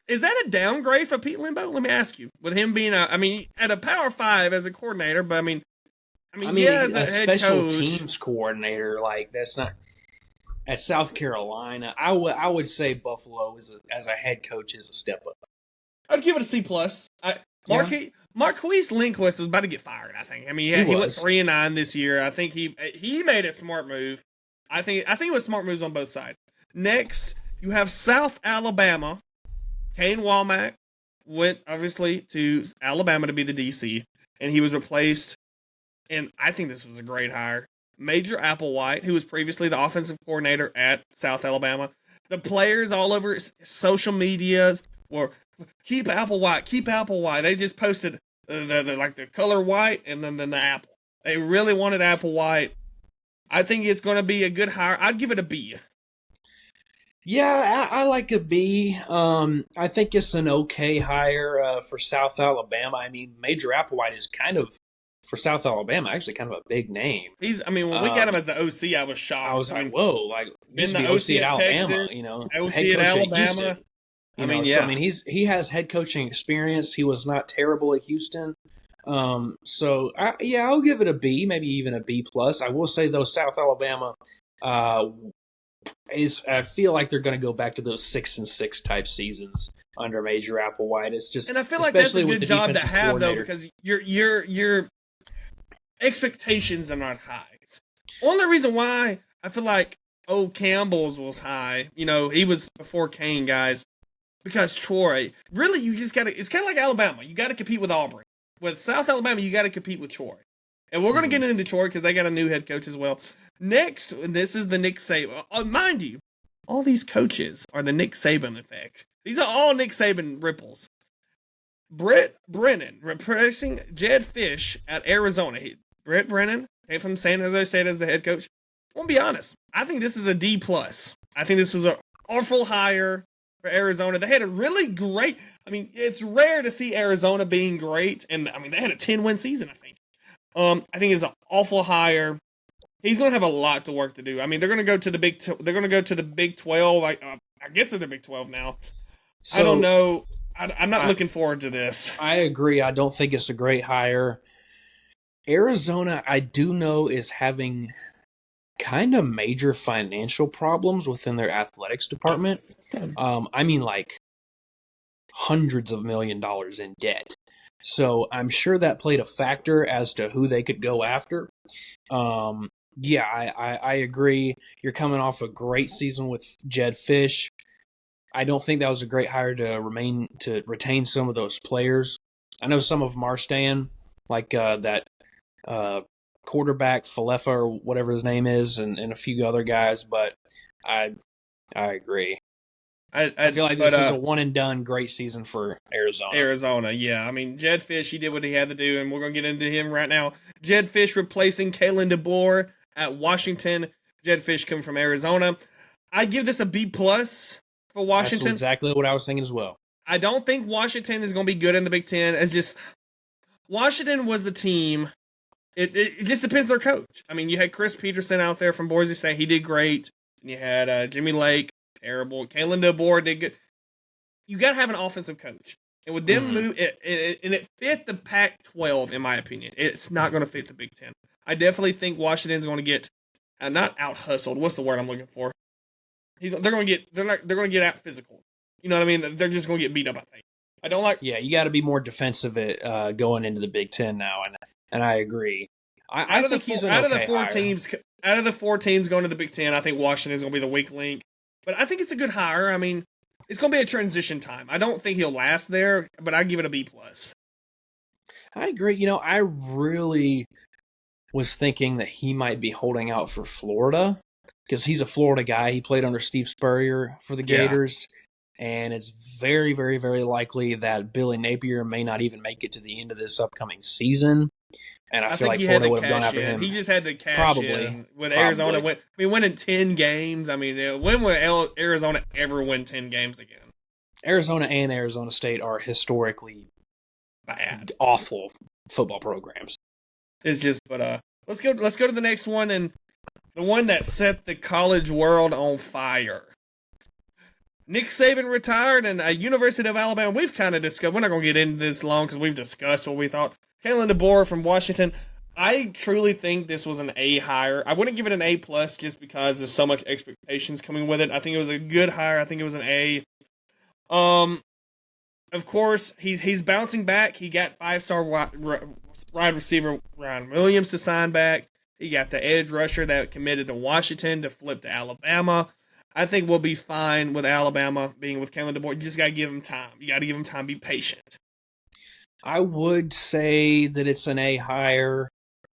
Is that a downgrade for Pete Limbo? Let me ask you. With him being at a Power 5 as a coordinator, but as a special head coach, teams coordinator, like that's not at South Carolina. I would say Buffalo as a head coach is a step up. I'd give it a C+. Yeah, Marquise Lindquist was about to get fired. I think. I mean, he he went was. 3-9 this year. I think he made a smart move. I think it was smart moves on both sides. Next, you have South Alabama. Kane Womack went obviously to Alabama to be the DC, and he was replaced. And I think this was a great hire. Major Applewhite, who was previously the offensive coordinator at South Alabama. The players all over social media were keep Applewhite, keep Applewhite. They just posted the color white and then the apple. They really wanted Applewhite. I think it's going to be a good hire. I'd give it a B. Yeah, I like a B. I think it's an okay hire for South Alabama. I mean, Major Applewhite is kind of for South Alabama actually kind of a big name. I mean, when we got him as the OC, I was shocked. I was like, whoa, like been used to be the OC at Alabama, Texas, you know, OC head at coach Alabama. Houston. I mean, yeah. So I mean, he has head coaching experience. He was not terrible at Houston. I'll give it a B, maybe even a B plus. I will say though, South Alabama, I feel like they're going to go back to those 6-6 type seasons under Major Applewhite. It's just, and I feel like that's a good job to have though, because because your expectations are not high. Only reason why I feel like Campbell's was high, you know, he was before Kane, guys, because Troy, really, you just got to, it's kind of like Alabama. You got to compete with Auburn. With South Alabama, you got to compete with Troy. And we're going to get into Troy because they got a new head coach as well. Next, and this is the Nick Saban. Mind you, all these coaches are the Nick Saban effect. These are all Nick Saban ripples. Brett Brennan replacing Jed Fish at Arizona. Brett Brennan came from San Jose State as the head coach. I'll be honest. I think this is a D+. I think this was an awful hire for Arizona. They had a really great, I mean, it's rare to see Arizona being great. And I mean, they had a 10-win season, I think. I think it's an awful hire. He's going to have a lot to work to do. I mean, they're going to go to the Big 12. I guess they're the Big 12 now. So, I don't know. I'm not looking forward to this. I agree. I don't think it's a great hire. Arizona, I do know, is having kind of major financial problems within their athletics department. I mean, like hundreds of $1 million in debt. So I'm sure that played a factor as to who they could go after. Yeah, I agree. You're coming off a great season with Jed Fish. I don't think that was a great hire to retain some of those players. I know some of them are staying, like that quarterback Falefa or whatever his name is, and a few other guys. But I agree. I feel like this is a one and done great season for Arizona. Arizona, yeah. I mean, Jed Fish, he did what he had to do, and we're going to get into him right now. Jed Fish replacing Kalen DeBoer at Washington. Jed Fish coming from Arizona. I give this a B+ for Washington. That's exactly what I was thinking as well. I don't think Washington is going to be good in the Big Ten. It's just Washington was the team. It just depends on their coach. I mean, you had Chris Peterson out there from Boise State. He did great. And you had Jimmy Lake. Terrible. Kalen DeBoer did good. You got to have an offensive coach. And with them move, it fit the Pac-12, in my opinion. It's not going to fit the Big Ten. I definitely think Washington's going to get not out hustled. What's the word I'm looking for? They're going to get out physical. You know what I mean? They're just going to get beat up, I think. I don't like. Yeah, you got to be more defensive at going into the Big Ten now, and I agree. I think he's out of the four teams going to the Big Ten. I think Washington is going to be the weak link. But I think it's a good hire. I mean, it's going to be a transition time. I don't think he'll last there, but I give it a B+. I agree. You know, I really was thinking that he might be holding out for Florida because he's a Florida guy. He played under Steve Spurrier for the Gators, and it's very, very, very likely that Billy Napier may not even make it to the end of this upcoming season. And I feel like Florida would have gone after him. He just had to cash in. With Arizona, winning 10 games. I mean, when will Arizona ever win 10 games again? Arizona and Arizona State are historically bad, awful football programs. It's just, but let's go to the next one, and the one that set the college world on fire. Nick Saban retired, and University of Alabama. We've kind of discussed. We're not going to get into this long because we've discussed what we thought. Kalen DeBoer from Washington. I truly think this was an A hire. I wouldn't give it an A+ just because there's so much expectations coming with it. I think it was a good hire. I think it was an A. of course, he's bouncing back. He got 5-star wide receiver Ryan Williams to sign back. He got the edge rusher that committed to Washington to flip to Alabama. I think we'll be fine with Alabama being with Kalen DeBoer. You just got to give him time. You got to give him time. Be patient. I would say that it's an A higher.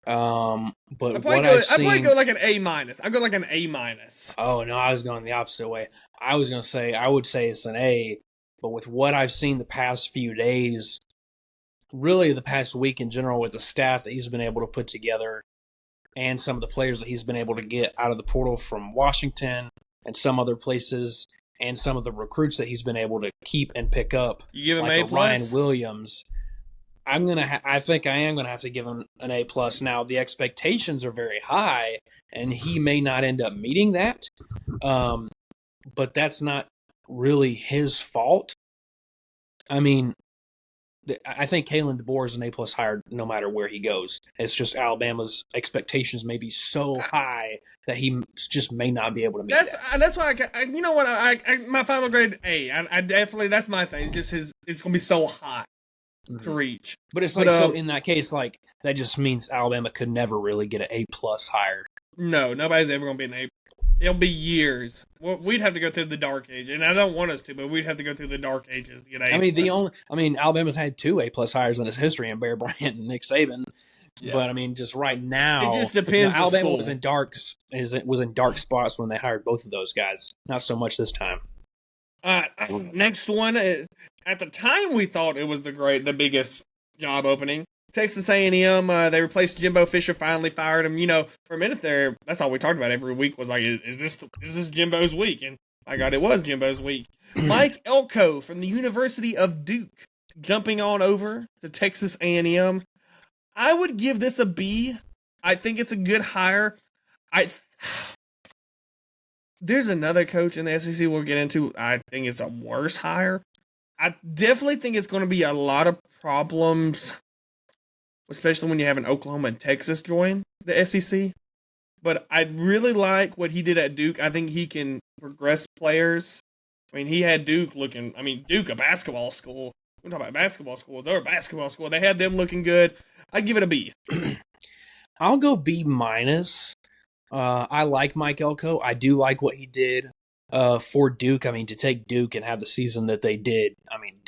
But I'd probably go like an A minus. I'd go like an A minus. Oh no, I was going the opposite way. I would say it's an A, but with what I've seen the past few days, really the past week in general, with the staff that he's been able to put together and some of the players that he's been able to get out of the portal from Washington and some other places, and some of the recruits that he's been able to keep and pick up, you give him like A+? Ryan Williams. I think I am gonna have to give him an A+. Now the expectations are very high, and he may not end up meeting that. But that's not really his fault. I mean, I think Kalen DeBoer is an A+ hire no matter where he goes. It's just Alabama's expectations may be so high that he just may not be able to meet that. That's why you know what, my final grade A. I definitely, that's my thing. It's just it's gonna be so hot to reach. But it's like, so in that case, like, that just means Alabama could never really get an A+ hire. No, nobody's ever gonna be an A. It'll be years. Well, we'd have to go through the dark age, and I don't want us to, but we'd have to go through the dark ages to get A+. Alabama's had 2 A+ hires in its history, and Bear Bryant and Nick Saban. Yeah. But I mean, just right now, it just depends. Alabama was in dark spots when they hired both of those guys. Not so much this time. Next one. At the time, we thought it was the biggest job opening. Texas A&M, they replaced Jimbo Fisher, finally fired him. You know, for a minute there, that's all we talked about every week was like, is this Jimbo's week? And my God, it was Jimbo's week. Mike Elko from the University of Duke jumping on over to Texas A&M. I would give this a B. I think it's a good hire. There's another coach in the SEC we'll get into. I think it's a worse hire. I definitely think it's going to be a lot of problems, especially when you have an Oklahoma and Texas join the SEC. But I really like what he did at Duke. I think he can progress players. I mean, he had Duke, a basketball school. We're talking about basketball school. They're a basketball school. They had them looking good. I'd give it a B. I'll go B minus. I like Mike Elko. I do like what he did for Duke. I mean, to take Duke and have the season that they did, I mean,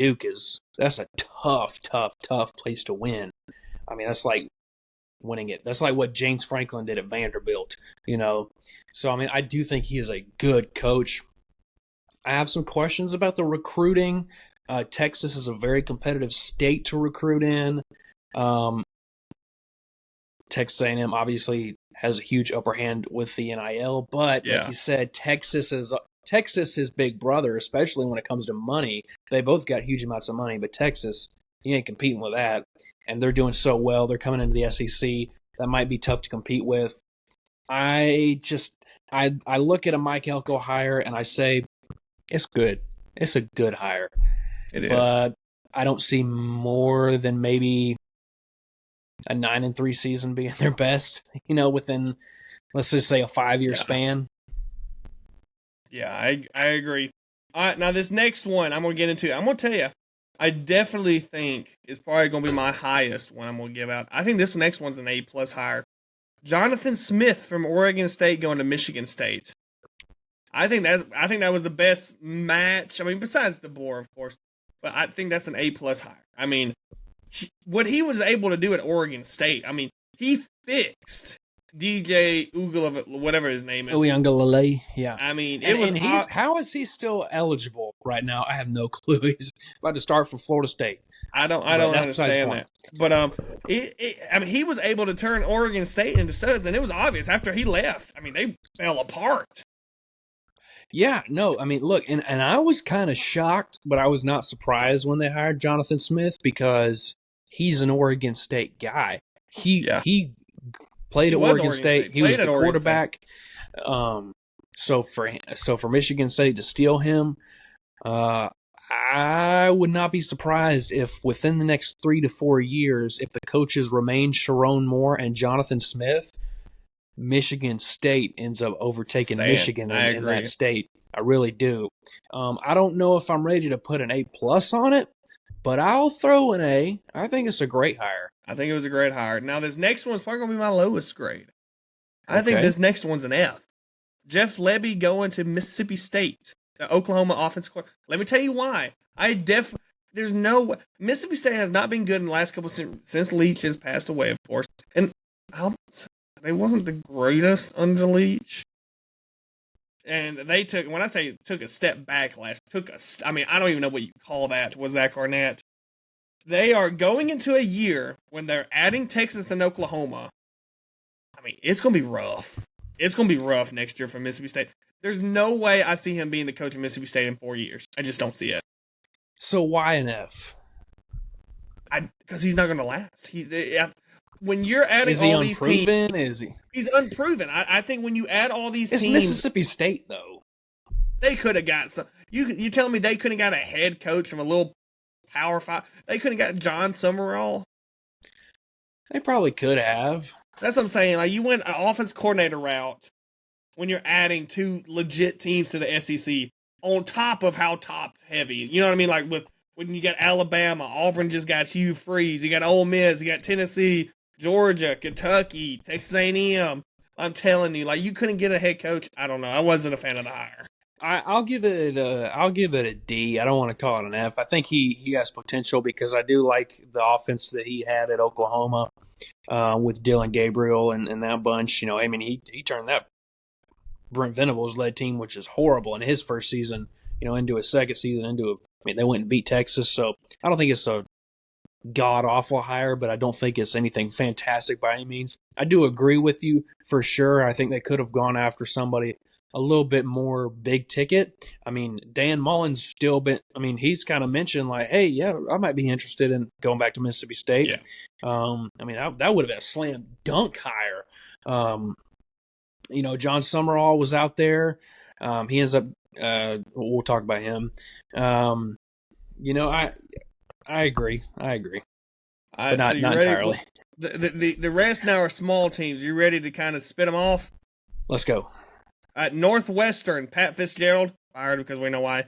that's a tough place to win. I mean, that's like winning it. That's like what James Franklin did at Vanderbilt, you know. So, I mean, I do think he is a good coach. I have some questions about the recruiting. Texas is a very competitive state to recruit in. Texas A&M obviously has a huge upper hand with the NIL, but like you said, Texas is big brother, especially when it comes to money. They both got huge amounts of money, but Texas, you ain't competing with that. And they're doing so well. They're coming into the SEC. That might be tough to compete with. I look at a Mike Elko hire and I say, it's good. It's a good hire. It is. But I don't see more than maybe a 9-3 season being their best, you know, within, let's just say, a 5-year span. Yeah, I agree. All right, now this next one I'm going to get into. I'm going to tell you, I definitely think is probably going to be my highest one I'm going to give out. I think this next one's an A+ hire. Jonathan Smith from Oregon State going to Michigan State. I think that was the best match. I mean, besides DeBoer, of course, but I think that's an A+ hire. I mean, what he was able to do at Oregon State, I mean, he fixed DJ Uiagalelei, whatever his name is. Uiagalelei, yeah. I mean, how is he still eligible right now? I have no clue. He's about to start for Florida State. I don't understand that. But I mean, he was able to turn Oregon State into studs, and it was obvious after he left. I mean, they fell apart. Yeah, no, I mean, look, and I was kind of shocked, but I was not surprised when they hired Jonathan Smith because he's an Oregon State guy. He played at Oregon State. He was the quarterback. So for Michigan State to steal him, I would not be surprised if within the next 3 to 4 years, if the coaches remain Sharon Moore and Jonathan Smith, Michigan State ends up overtaking Michigan in that state. I really do. I don't know if I'm ready to put an A+ on it, but I'll throw an A. I think it's a great hire. I think it was a great hire. Now, this next one's probably going to be my lowest grade. I think Okay. this next one's an F. Jeff Lebby going to Mississippi State, the Oklahoma offense coordinator. Let me tell you why. There's no way. Mississippi State has not been good in the last couple since Leach has passed away, of course. And they wasn't the greatest under Leach. And they took, when I say took a step back I don't even know what you call that with Zach Arnett. They are going into a year when they're adding Texas and Oklahoma. I mean, it's going to be rough. It's going to be rough next year for Mississippi State. There's no way I see him being the coach of Mississippi State in 4 years. I just don't see it. So why an F? Because he's not going to last. When you're adding all these teams, is he? He's unproven. I think when you add all these teams, Mississippi State though. They could have got some. You tell me they couldn't have got a head coach from a little Power 5? They couldn't have got John Summerall. They probably could have. That's what I'm saying. Like, you went an offense coordinator route when you're adding 2 legit teams to the SEC on top of how top heavy. You know what I mean? Like when you got Alabama, Auburn just got Hugh Freeze. You got Ole Miss. You got Tennessee, Georgia, Kentucky, Texas A&M. I'm telling you, like, you couldn't get a head coach. I don't know. I wasn't a fan of the hire. I'll give it a D. I don't want to call it an F. I think he has potential because I do like the offense that he had at Oklahoma with Dylan Gabriel and that bunch. You know, I mean, he turned that Brent Venables led team, which is horrible in his first season, you know, into his second season, they went and beat Texas. So I don't think it's a god awful hire, but I don't think it's anything fantastic by any means. I do agree with you for sure. I think they could have gone after somebody a little bit more big ticket. I mean, Dan Mullen's still been, I mean, he's kind of mentioned like, hey, yeah, I might be interested in going back to Mississippi State. Yeah. I mean, that would have been a slam dunk hire. You know, John Summerall was out there. He ends up, we'll talk about him. You know, I agree. But not entirely. The rest now are small teams. You ready to kind of spit them off? Let's go. Northwestern, Pat Fitzgerald, fired because we know why.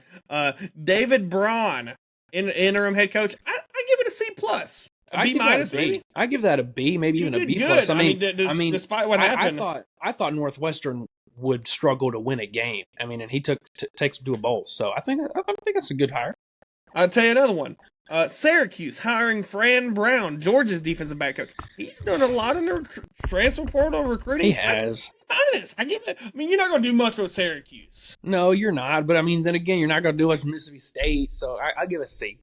David Braun, interim head coach. I give it a C plus. A B minus, maybe. I give that a B, maybe even a B good. plus. I mean, despite what happened, I thought Northwestern would struggle to win a game. I mean, and he takes them to a bowl. So I think that's a good hire. I'll tell you another one. Syracuse hiring Fran Brown, Georgia's defensive back coach. He's done a lot in the transfer portal recruiting. He has. I give it. I mean, you're not going to do much with Syracuse. No, you're not. But I mean, then again, you're not going to do much with Mississippi State. So I give it a C.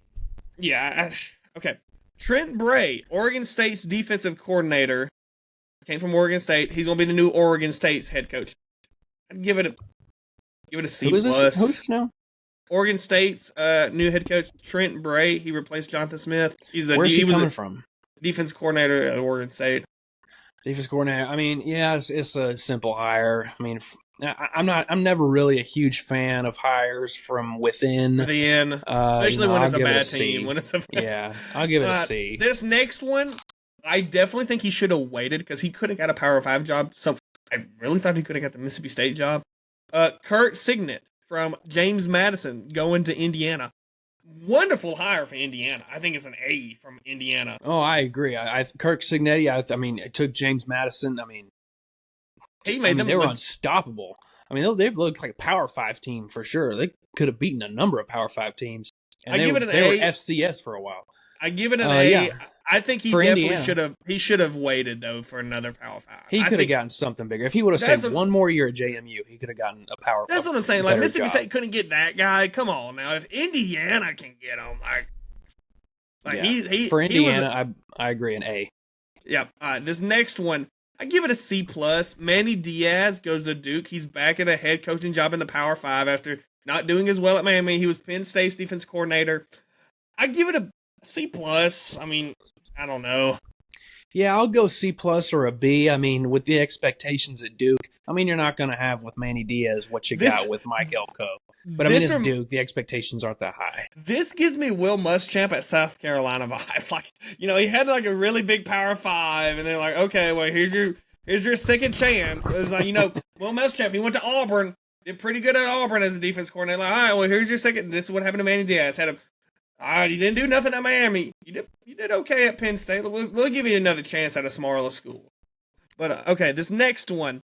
Yeah. Okay. Trent Bray, Oregon State's defensive coordinator, came from Oregon State. He's going to be the new Oregon State's head coach. I'd give it a C plus. Who is this now? Oregon State's new head coach, Trent Bray. He replaced Jonathan Smith. Where's he coming from? Defense coordinator at Oregon State. Defense coordinator. I mean, yeah, it's a simple hire. I mean, I'm never really a huge fan of hires from within. Especially when it's a bad team. Yeah, I'll give it a C. This next one, I definitely think he should have waited because he could have got a Power 5 job. So I really thought he could have got the Mississippi State job. Kurt Signet from James Madison going to Indiana. Wonderful hire for Indiana. I think it's an A from Indiana. Oh, I agree. Kirk Signetti, I mean, it took James Madison. I mean, they were unstoppable. I mean, they looked like a Power 5 team for sure. They could have beaten a number of Power 5 teams. And they were FCS for a while. I give it an A. Yeah. I think he definitely should have waited though for another Power 5. He could have gotten something bigger. If he would have stayed one more year at JMU, he could have gotten a Power 5. That's what I'm saying. Like Mississippi State couldn't get that guy. Come on now. If Indiana can get him, for Indiana, I agree, an A. Yeah. This next one, I give it a C plus. Manny Diaz goes to Duke. He's back at a head coaching job in the Power 5 after not doing as well at Miami. He was Penn State's defense coordinator. I give it a C plus. I mean, I don't know. Yeah, I'll go C plus or a B. I mean, with the expectations at Duke, I mean, you're not going to have with Manny Diaz what you got with Mike Elko. But I mean, it's Duke. The expectations aren't that high. This gives me Will Muschamp at South Carolina vibes. Like, you know, he had like a really big Power 5, and they're like, okay, well, here's your second chance. It was like, you know, Will Muschamp, he went to Auburn, did pretty good at Auburn as a defense coordinator. Like, all right, well, here's your second. This is what happened to Manny Diaz. Had All right, you didn't do nothing at Miami. You did okay at Penn State. We'll give you another chance at a smaller school. But okay, this next one,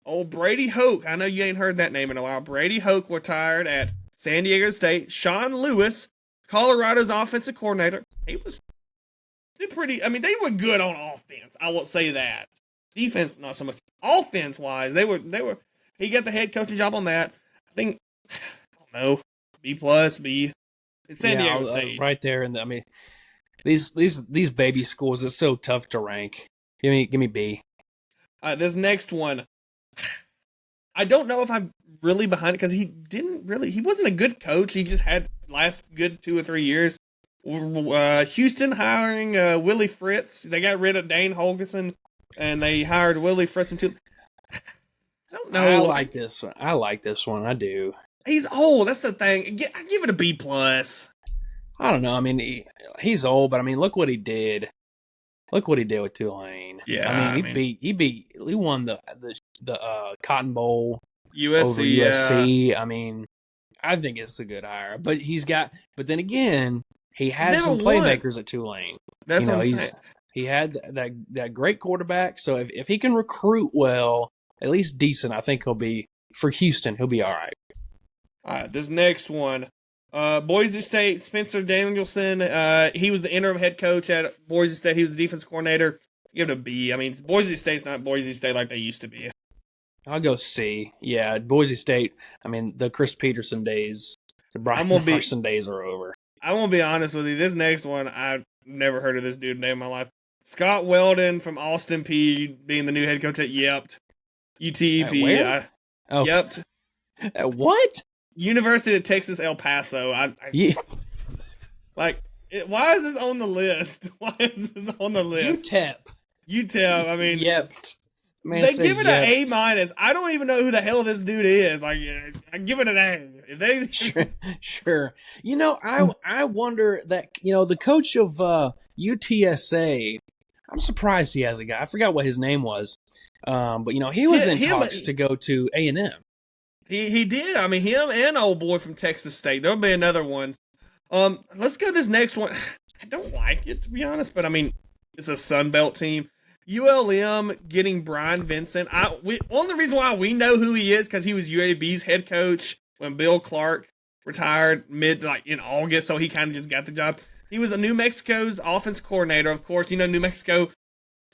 old Brady Hoke. I know you ain't heard that name in a while. Brady Hoke retired at San Diego State. Sean Lewis, Colorado's offensive coordinator. He was pretty. I mean, they were good on offense. I won't say that. Defense, not so much. Offense wise, they were. He got the head coaching job on that. I think. I don't know. B plus B. It's San Diego State. Right there, and I mean, these baby schools. It's so tough to rank. Give me B. This next one, I don't know if I'm really behind it because he wasn't a good coach. He just had last good 2 or 3 years. Houston hiring Willie Fritz. They got rid of Dane Holgerson, and they hired Willie Fritz from I don't know. I like this one. I do. He's old. That's the thing. I give it a B plus. I don't know. I mean, he's old, but I mean, look what he did. Look what he did with Tulane. Yeah, I mean, he won the Cotton Bowl USC. over USC. Yeah. I mean, I think it's a good hire, but but then again, he had some playmakers at Tulane. That's what I'm saying. He had that great quarterback. So if he can recruit well, at least decent, I think for Houston, he'll be all right. All right, this next one. Boise State, Spencer Danielson. He was the interim head coach at Boise State. He was the defense coordinator. Give it a B. I mean, Boise State's not Boise State like they used to be. I'll go C. Yeah, Boise State. I mean, the Chris Peterson days, the Brian Larson days are over. I won't be honest with you. This next one, I've never heard of this dude name in my life. Scott Weldon from Austin P being the new head coach at Yept. UTEP. Where? Yept. What? University of Texas, El Paso. Why is this on the list? Why is this on the list? UTEP. I mean, Yep. Man, they give it an A minus. I don't even know who the hell this dude is. Like, I give it an A. If they sure. You know, I wonder that the coach of UTSA. I'm surprised he has a guy. I forgot what his name was. But he was in talks to go to A&M. He did. I mean, him and old boy from Texas State. There'll be another one. Let's go to this next one. I don't like it, to be honest, but I mean, it's a Sun Belt team. ULM getting Brian Vincent. Only reason why we know who he is because he was UAB's head coach when Bill Clark retired in August, so he kind of just got the job. He was a New Mexico's offense coordinator. Of course, New Mexico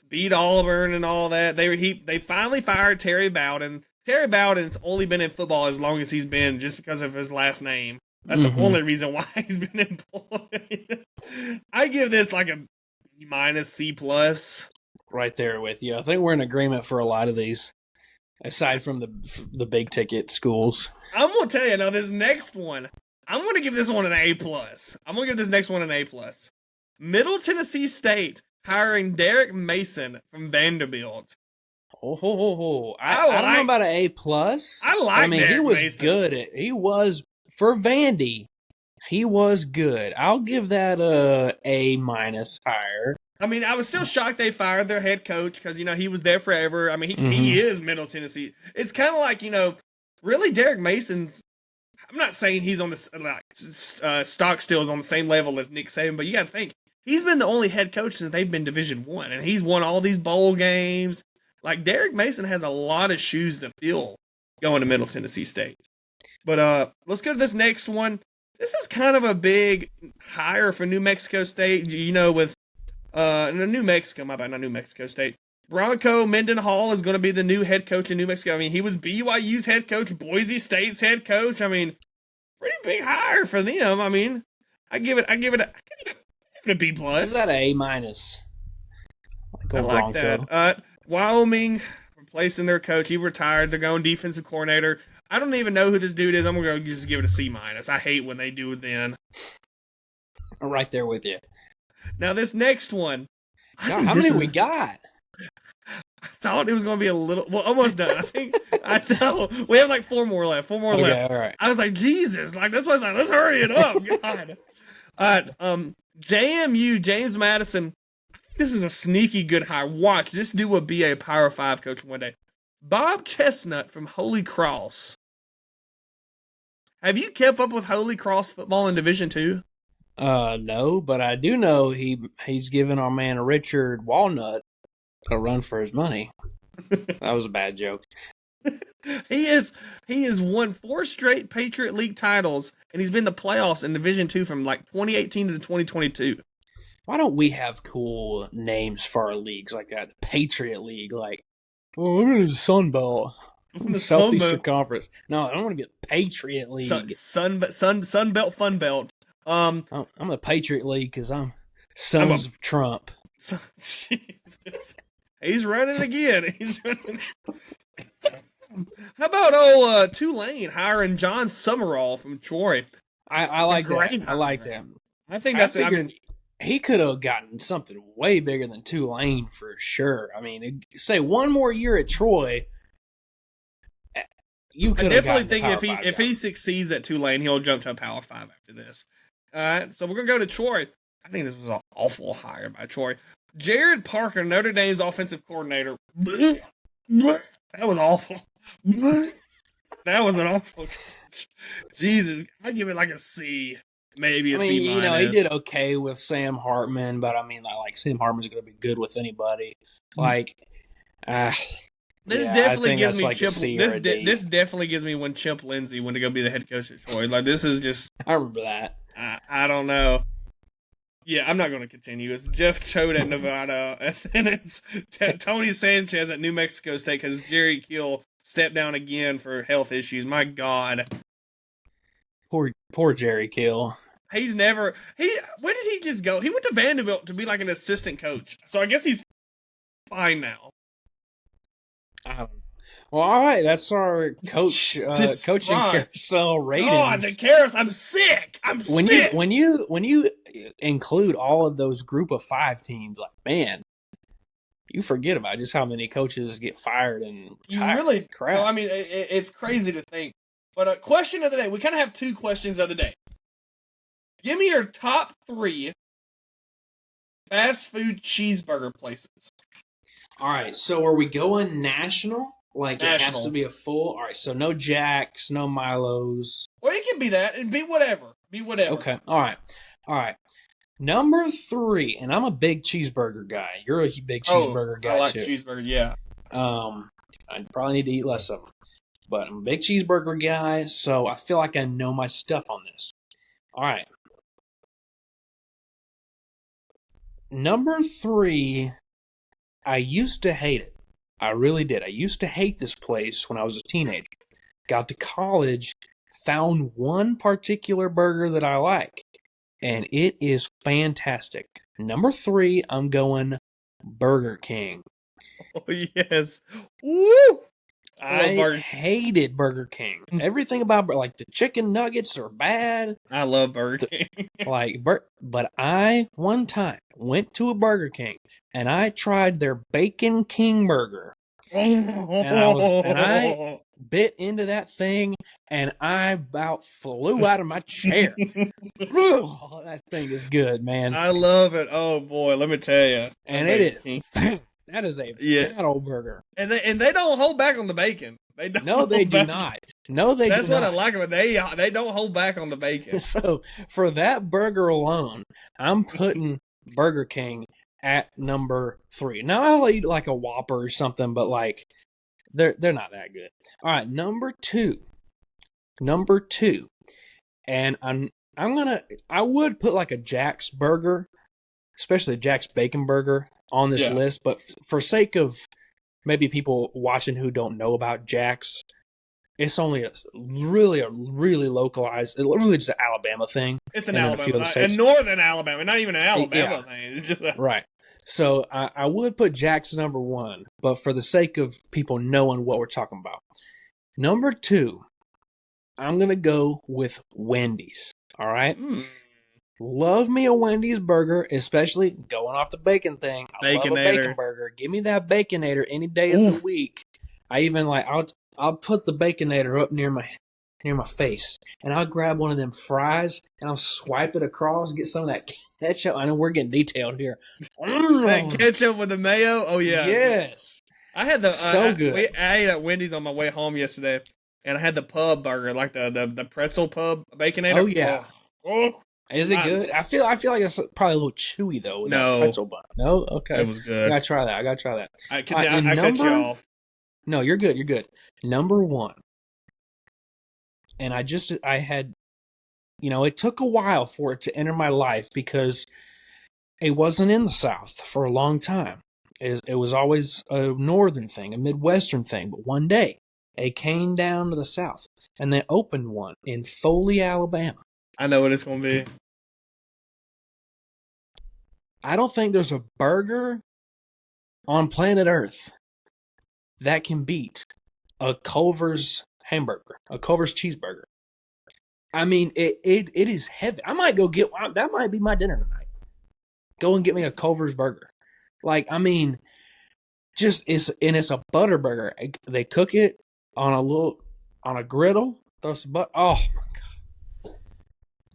beat Auburn and all that. They finally fired Terry Bowden. Terry Bowden's only been in football as long as he's been just because of his last name. That's the only reason why he's been employed. I give this like a B minus, C plus. Right there with you. I think we're in agreement for a lot of these, aside from the big ticket schools. I'm gonna tell you now. This next one, I'm gonna give this one an A plus. I'm gonna give this next one an A plus. Middle Tennessee State hiring Derek Mason from Vanderbilt. I don't know about an A plus. I mean, Derek he was Mason. good. He was for Vandy. He was good. I'll give that A minus higher. I mean, I was still shocked they fired their head coach because he was there forever. I mean, he is Middle Tennessee. It's kind of like really Derek Mason's. I'm not saying he's on the stock still is on the same level as Nick Saban, but you got to think he's been the only head coach since they've been Division I, and he's won all these bowl games. Like, Derek Mason has a lot of shoes to fill going to Middle Tennessee State. But let's go to this next one. This is kind of a big hire for New Mexico State, with New Mexico, my bad, not New Mexico State. Bronco Mendenhall is going to be the new head coach in New Mexico. I mean, he was BYU's head coach, Boise State's head coach. I mean, pretty big hire for them. I mean, I give it a B plus. Is that an A minus? I like that. Wyoming replacing their coach. He retired. They're going defensive coordinator. I don't even know who this dude is. I'm going to just give it a C minus. I hate when they do it then. I'm right there with you. Now, this next one. God, how many we got? I thought it was going to be almost done. I thought we have like 4 more left. 4 more left. All right. I was like, Jesus. Like, that's why I was like, let's hurry it up. God. All right. JMU, James Madison. This is a sneaky good hire. Watch. This dude will be a Power 5 coach one day. Bob Chestnut from Holy Cross. Have you kept up with Holy Cross football in Division II? No, but I do know he's giving our man Richard Walnut a run for his money. That was a bad joke. He has won 4 straight Patriot League titles, and he's been in the playoffs in Division II from like 2018 to 2022. Why don't we have cool names for our leagues like that? The Patriot League, like, oh, I'm in the Sun Belt. The Southeastern Conference. No, I don't want to get Patriot League. Sun Belt Fun Belt. I'm the Patriot League because I'm sons of Trump. Jesus. He's running again. He's running. How about old Tulane hiring John Summerall from Troy? I like that. I like that. I think that's. I mean, he could have gotten something way bigger than Tulane for sure. I mean, say one more year at Troy. You could. I definitely think if he succeeds at Tulane, he'll jump to a Power 5 after this. All right, so we're gonna go to Troy. I think this was an awful hire by Troy. Jared Parker, Notre Dame's offensive coordinator. That was awful. That was an awful. Jesus, I give it like a C, maybe a C minus. You know, he did okay with Sam Hartman, but I mean, like Sam Hartman's going to be good with anybody. Like, this definitely gives me Chip. This definitely gives me when Chip Lindsey went to go be the head coach at Troy. Like, this is just. I remember that. I don't know. Yeah, I'm not going to continue. It's Jeff Choate at Nevada, and then it's Tony Sanchez at New Mexico State because Jerry Kill stepped down again for health issues. My God. Poor Jerry Kill. He's never. Where did he just go? He went to Vanderbilt to be like an assistant coach. So I guess he's fine now. Well, all right. That's our coaching carousel ratings. Oh, the carousel! I'm sick. I'm sick. When you include all of those group of 5 teams, like, man, you forget about just how many coaches get fired and retired. You really crap. No, I mean, it's crazy to think. But a question of the day. We kind of have 2 questions of the day. Give me your top 3 fast food cheeseburger places. All right. So are we going national? Like, national. It has to be a full. All right. So no Jack's, no Milo's. Well, it can be that. It'd be whatever. Okay. All right. Number 3, and I'm a big cheeseburger guy. You're a big cheeseburger guy, I like too. Cheeseburger, yeah. I probably need to eat less of them. But I'm a big cheeseburger guy, so I feel like I know my stuff on this. All right. Number 3, I used to hate it. I really did. I used to hate this place when I was a teenager. Got to college, found one particular burger that I like, and it is fantastic. Number 3, I'm going Burger King. Oh, yes. Woo! I hated Burger King. Everything about, like, the chicken nuggets are bad. I love Burger King. But I, one time, went to a Burger King, and I tried their Bacon King burger. And I bit into that thing, and I about flew out of my chair. Oh, that thing is good, man. I love it. Oh, boy, let me tell you. And it is. That is a fat old burger. And they don't hold back on the bacon. They do not. No, they do not. That's what I like about it. They don't hold back on the bacon. So, for that burger alone, I'm putting Burger King at number 3. Now, I'll eat like a Whopper or something, but like, they're not that good. All right, number 2. And I would put like a Jack's burger, especially Jack's bacon burger, on this list, but for sake of maybe people watching who don't know about Jack's, it's only a really localized, really just an Alabama thing. It's an Alabama, and northern Alabama, not even an Alabama thing. It's just right. So I would put Jack's number 1, but for the sake of people knowing what we're talking about, number 2, I'm gonna go with Wendy's. All right. Love me a Wendy's burger, especially going off the bacon thing. I love a bacon burger. Give me that Baconator any day of the week. I even I'll put the Baconator up near my face, and I'll grab one of them fries and I'll swipe it across, get some of that ketchup. I know we're getting detailed here. That ketchup with the mayo. Oh yeah. Yes. I had the good. I ate at Wendy's on my way home yesterday, and I had the pub burger, like the pretzel pub Baconator. Oh yeah. Oh. Is it good? I feel like it's probably a little chewy though with that No. pretzel bun. No, okay. It was good. I gotta try that. I cut you off. No, you're good. You're good. Number one, and I had, it took a while for it to enter my life because it wasn't in the South for a long time. It was always a northern thing, a Midwestern thing. But one day, it came down to the South, and they opened one in Foley, Alabama. I know what it's going to be. I don't think there's a burger on planet Earth that can beat a Culver's hamburger, a Culver's cheeseburger. I mean, it is heavy. I might go get one. That might be my dinner tonight. Go and get me a Culver's burger. Like, I mean, it's a butter burger. They cook it on a griddle. Throw some butter. Oh my God.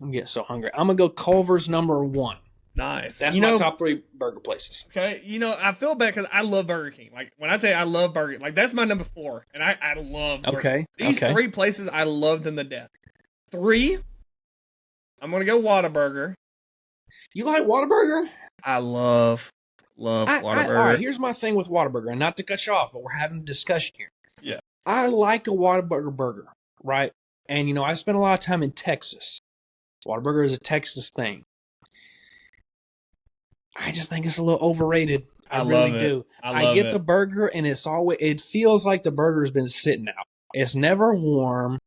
I'm getting so hungry. I'm going to go Culver's number one. Nice. That's my top 3 burger places. Okay. I feel bad because I love Burger King. Like, when I tell you I love Burger King, like, that's my number 4. And I love Burger King. These 3 places, I love them to death. 3, I'm going to go Whataburger. You like Whataburger? I love Whataburger. All right, here's my thing with Whataburger, and not to cut you off, but we're having a discussion here. Yeah. I like a Whataburger burger, right? And, I spent a lot of time in Texas. Whataburger is a Texas thing. I just think it's a little overrated. I really do. I get the burger, and it feels like the burger has been sitting out. It's never warm,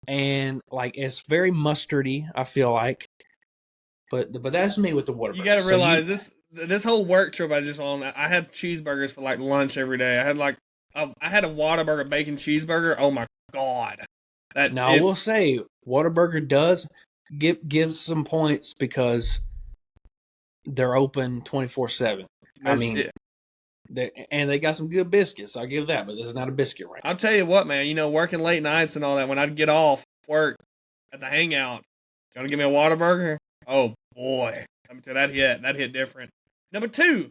and like it's very mustardy. I feel like, but that's me with the Whataburger. You got to realize this whole work trip I just on. I had cheeseburgers for like lunch every day. I had a Whataburger bacon cheeseburger. Oh my God! I will say Whataburger does give some points because they're open 24/7. I mean, they got some good biscuits. I'll give that, but this is not a biscuit right now. I'll tell you what, man. Working late nights and all that. When I'd get off work at the Hangout, you want to give me a Whataburger? Oh boy, let me tell you, that hit different. Number 2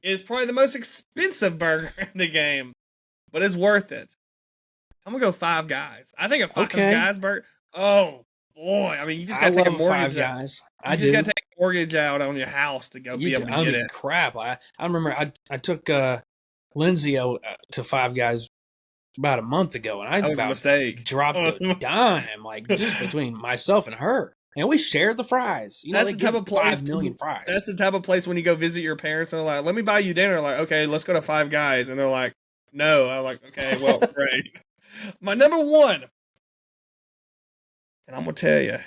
is probably the most expensive burger in the game, but it's worth it. I'm gonna go Five Guys. I think a Five Guys burger. Oh boy, I mean, you just gotta take a mortgage. Five Guys. You just gotta take a mortgage out on your house to go be able to get it. Crap! I remember I took Lindsay to Five Guys about a month ago, and that was a mistake. Dropped a dime, like just between myself and her. And we shared the fries. That's the type of place. 5 million fries. That's the type of place when you go visit your parents and they're like, "Let me buy you dinner." Like, okay, let's go to Five Guys, and they're like, "No." I'm like, "Okay, well, great." My number 1, and I'm gonna tell you, and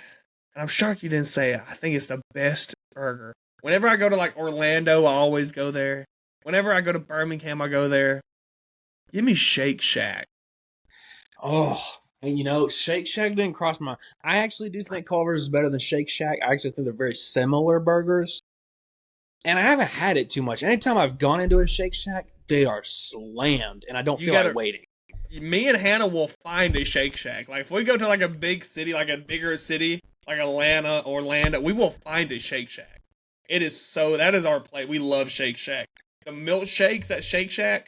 I'm shocked you didn't say it. I think it's the best burger. Whenever I go to like Orlando, I always go there. Whenever I go to Birmingham, I go there. Give me Shake Shack. Oh. And Shake Shack didn't cross my. I actually do think Culver's is better than Shake Shack. I actually think they're very similar burgers, and I haven't had it too much. Anytime I've gone into a Shake Shack, they are slammed, and I don't feel like waiting. Me and Hannah will find a Shake Shack. Like if we go to like a big city, like a bigger city, like Atlanta, Orlando, we will find a Shake Shack. That is our play. We love Shake Shack. The milkshakes at Shake Shack.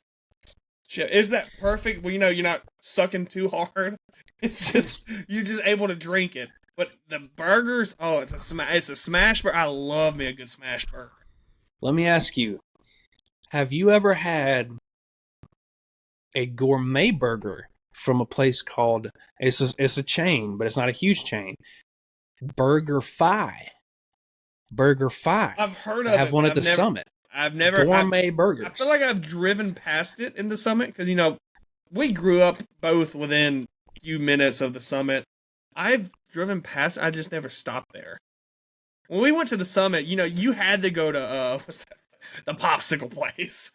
Is that perfect? Well, you're not sucking too hard. It's just you're just able to drink it. But the burgers, it's a smash burger. I love me a good smash burger. Let me ask you: have you ever had a gourmet burger from a place called? It's a chain, but it's not a huge chain. Burger Fi. I've heard of it. Have one at the Summit. I've never gourmet burgers. I feel like I've driven past it in the Summit because we grew up both within a few minutes of the Summit. I've driven past it. I just never stopped there. When we went to the Summit, you had to go to what's that? The popsicle place.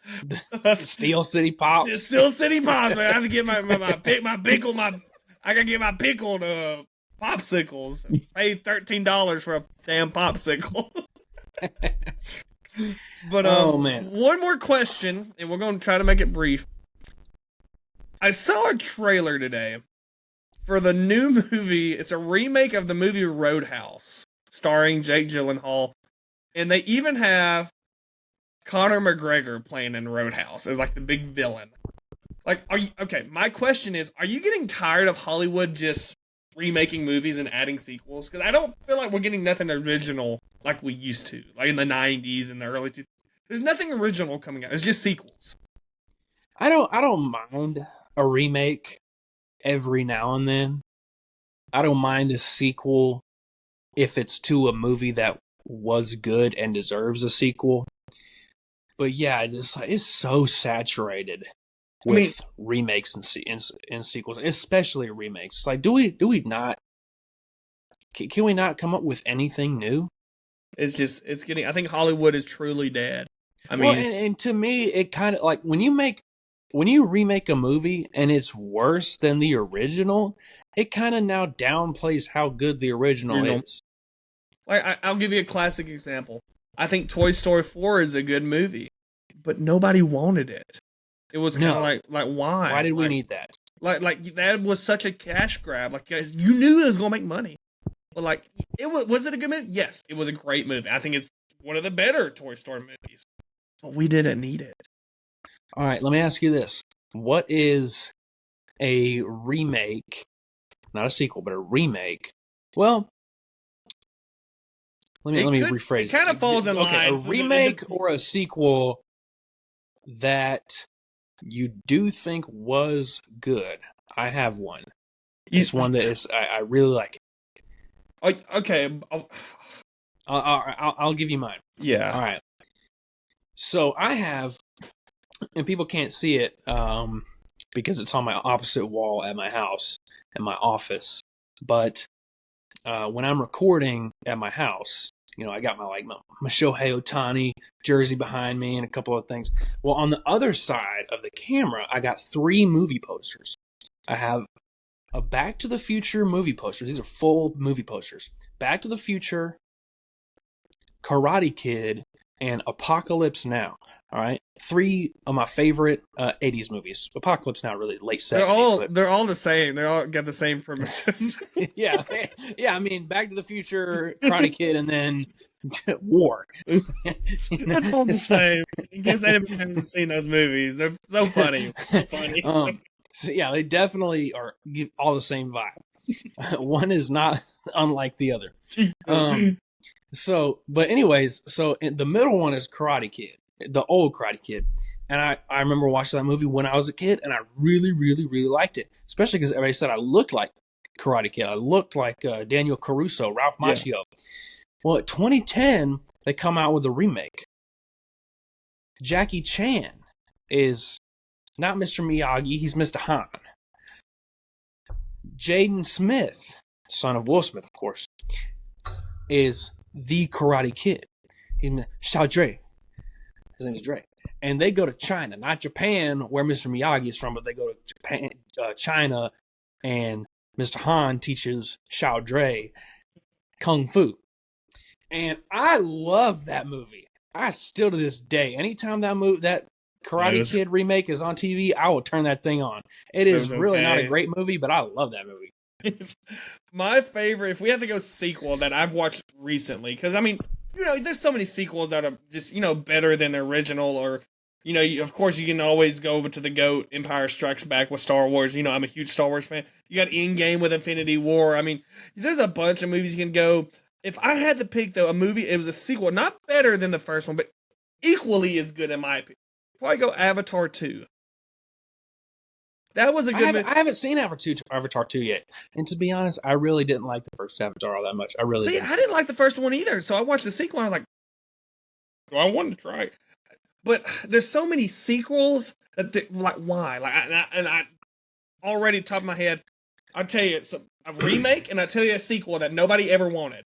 Steel City Pops. Steel City Pops. Man. I have to get my pickle. I gotta get my pickled popsicles. Pay $13 for a damn popsicle. But man. One more question, and we're going to try to make it brief. I saw a trailer today for the new movie. It's a remake of the movie Roadhouse, starring Jake Gyllenhaal, and they even have Conor McGregor playing in Roadhouse as like the big villain. Like, my question is, are you getting tired of Hollywood just remaking movies and adding sequels, because I don't feel like we're getting nothing original like we used to, like in the 90s and the early 2000s. There's nothing original coming out. It's just sequels. I don't mind a remake every now and then. I don't mind a sequel if it's to a movie that was good and deserves a sequel. But yeah, it's so saturated with remakes and sequels, especially remakes. It's like, do we not? Can we not come up with anything new? It's getting. I think Hollywood is truly dead. I mean, well, and to me, it kind of like when you remake a movie and it's worse than the original, it kind of now downplays how good the original is. Like I'll give you a classic example. I think Toy Story 4 is a good movie, but nobody wanted it. It was kind of like why? Why did we need that? Like that was such a cash grab. Like, guys, you knew it was gonna make money, but like, was it a good movie? Yes, it was a great movie. I think it's one of the better Toy Story movies, but we didn't need it. All right, let me ask you this: what is a remake? Not a sequel, but a remake. Well, let me rephrase. It kind of falls in line. A remake or a sequel that you do think was good. I have one. It's one that is I really like it. Okay. I'll give you mine. Yeah. All right. So I have, and people can't see it because it's on my opposite wall at my house, in my office. But when I'm recording at my house, I got my Shohei Ohtani jersey behind me and a couple of things. Well, on the other side of the camera, I got 3 movie posters. I have a Back to the Future movie poster. These are full movie posters. Back to the Future, Karate Kid, and Apocalypse Now. All right, 3 of my favorite 80s movies. Apocalypse Now, really late 70s. They're all the same. They all got the same premises. yeah. I mean, Back to the Future, Karate Kid, and then War. It's all the same. In case anybody hasn't seen those movies, they're so funny. So yeah, they definitely give all the same vibe. One is not unlike the other. But anyways, the middle one is Karate Kid, the old Karate Kid. And I remember watching that movie when I was a kid, and I really, really, really liked it. Especially because everybody said I looked like Karate Kid. I looked like Daniel Caruso, Ralph Macchio. Yeah. Well, at 2010, they come out with a remake. Jackie Chan is not Mr. Miyagi, he's Mr. Han. Jaden Smith, son of Will Smith, of course, is the Karate Kid. He's Xiao Dre. His name is Dre. And they go to China, not Japan, where Mr. Miyagi is from, but they go to Japan, China, and Mr. Han teaches Xiao Dre Kung Fu. And I love that movie. I still to this day, anytime that Karate Kid remake is on TV, I will turn that thing on. It is really not a great movie, but I love that movie. My favorite, if we have to go sequel that I've watched recently, because I mean, there's so many sequels that are just, better than the original, or, of course you can always go over to the GOAT, Empire Strikes Back with Star Wars. I'm a huge Star Wars fan. You got Endgame with Infinity War. I mean, there's a bunch of movies you can go. If I had to pick, though, a movie, it was a sequel, not better than the first one, but equally as good in my opinion. Probably go Avatar 2. That was a good movie. I haven't seen Avatar 2 yet. And to be honest, I really didn't like the first Avatar all that much. I didn't like the first one either. So I watched the sequel and I was like, I wanted to try it. But there's so many sequels that why? I already top of my head, I'll tell you it's a remake and I'll tell you a sequel that nobody ever wanted.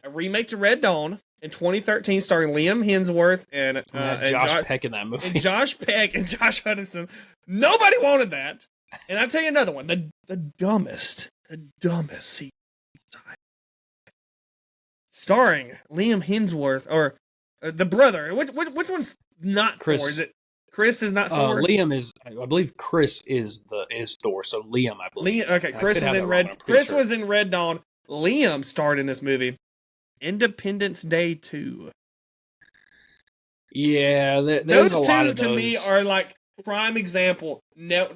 A remake to Red Dawn in 2013 starring Liam Hemsworth and Josh Peck in that movie. And Josh Peck and Josh Hudson. Nobody wanted that. And I'll tell you another one. The dumbest sequel. Starring Liam Hemsworth or the brother. Which one's not Chris? Thor? Is it Chris is not Thor? Liam is. I believe Chris is Thor. So Liam, I believe. Okay, Chris was in Red. Chris was in Red Dawn. Liam starred in this movie. Independence Day 2. Yeah, there's a lot of those. Those two to me are like prime example. No,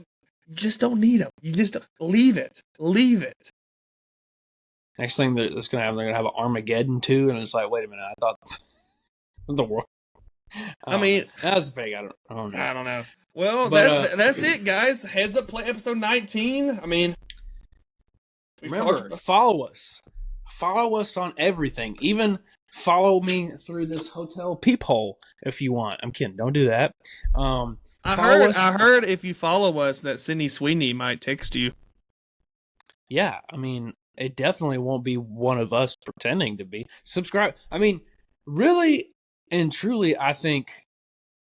you just don't need them. You just leave it. Next thing that's going to happen, they're going to have an Armageddon 2, and it's like, wait a minute, I thought the world. I mean, that's fake. I don't know. I don't know. Well, but, that's it, guys. Heads Up Play episode 19. I mean, remember, follow us. Follow us on everything. Even follow me through this hotel peephole if you want. I'm kidding. Don't do that. I heard if you follow us that Sydney Sweeney might text you. Yeah, I mean, it definitely won't be one of us pretending to be. Subscribe. I mean, really and truly, I think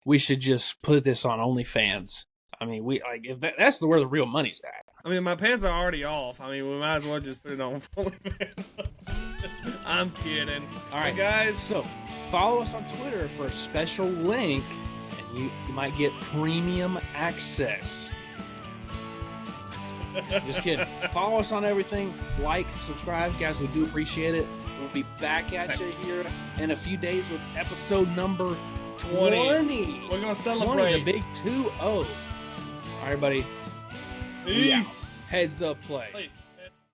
we should just put this on OnlyFans. I mean, if that's where the real money's at. I mean, my pants are already off. I mean, we might as well just put it on OnlyFans. I'm kidding. All right, guys. So follow us on Twitter for a special link, and you might get premium access. Just kidding. Follow us on everything. Like, subscribe. Guys, we do appreciate it. We'll be back at you here in a few days with episode number 20. We're going to celebrate. 20, the big 2-0. All right, everybody. Peace. Heads Up Play.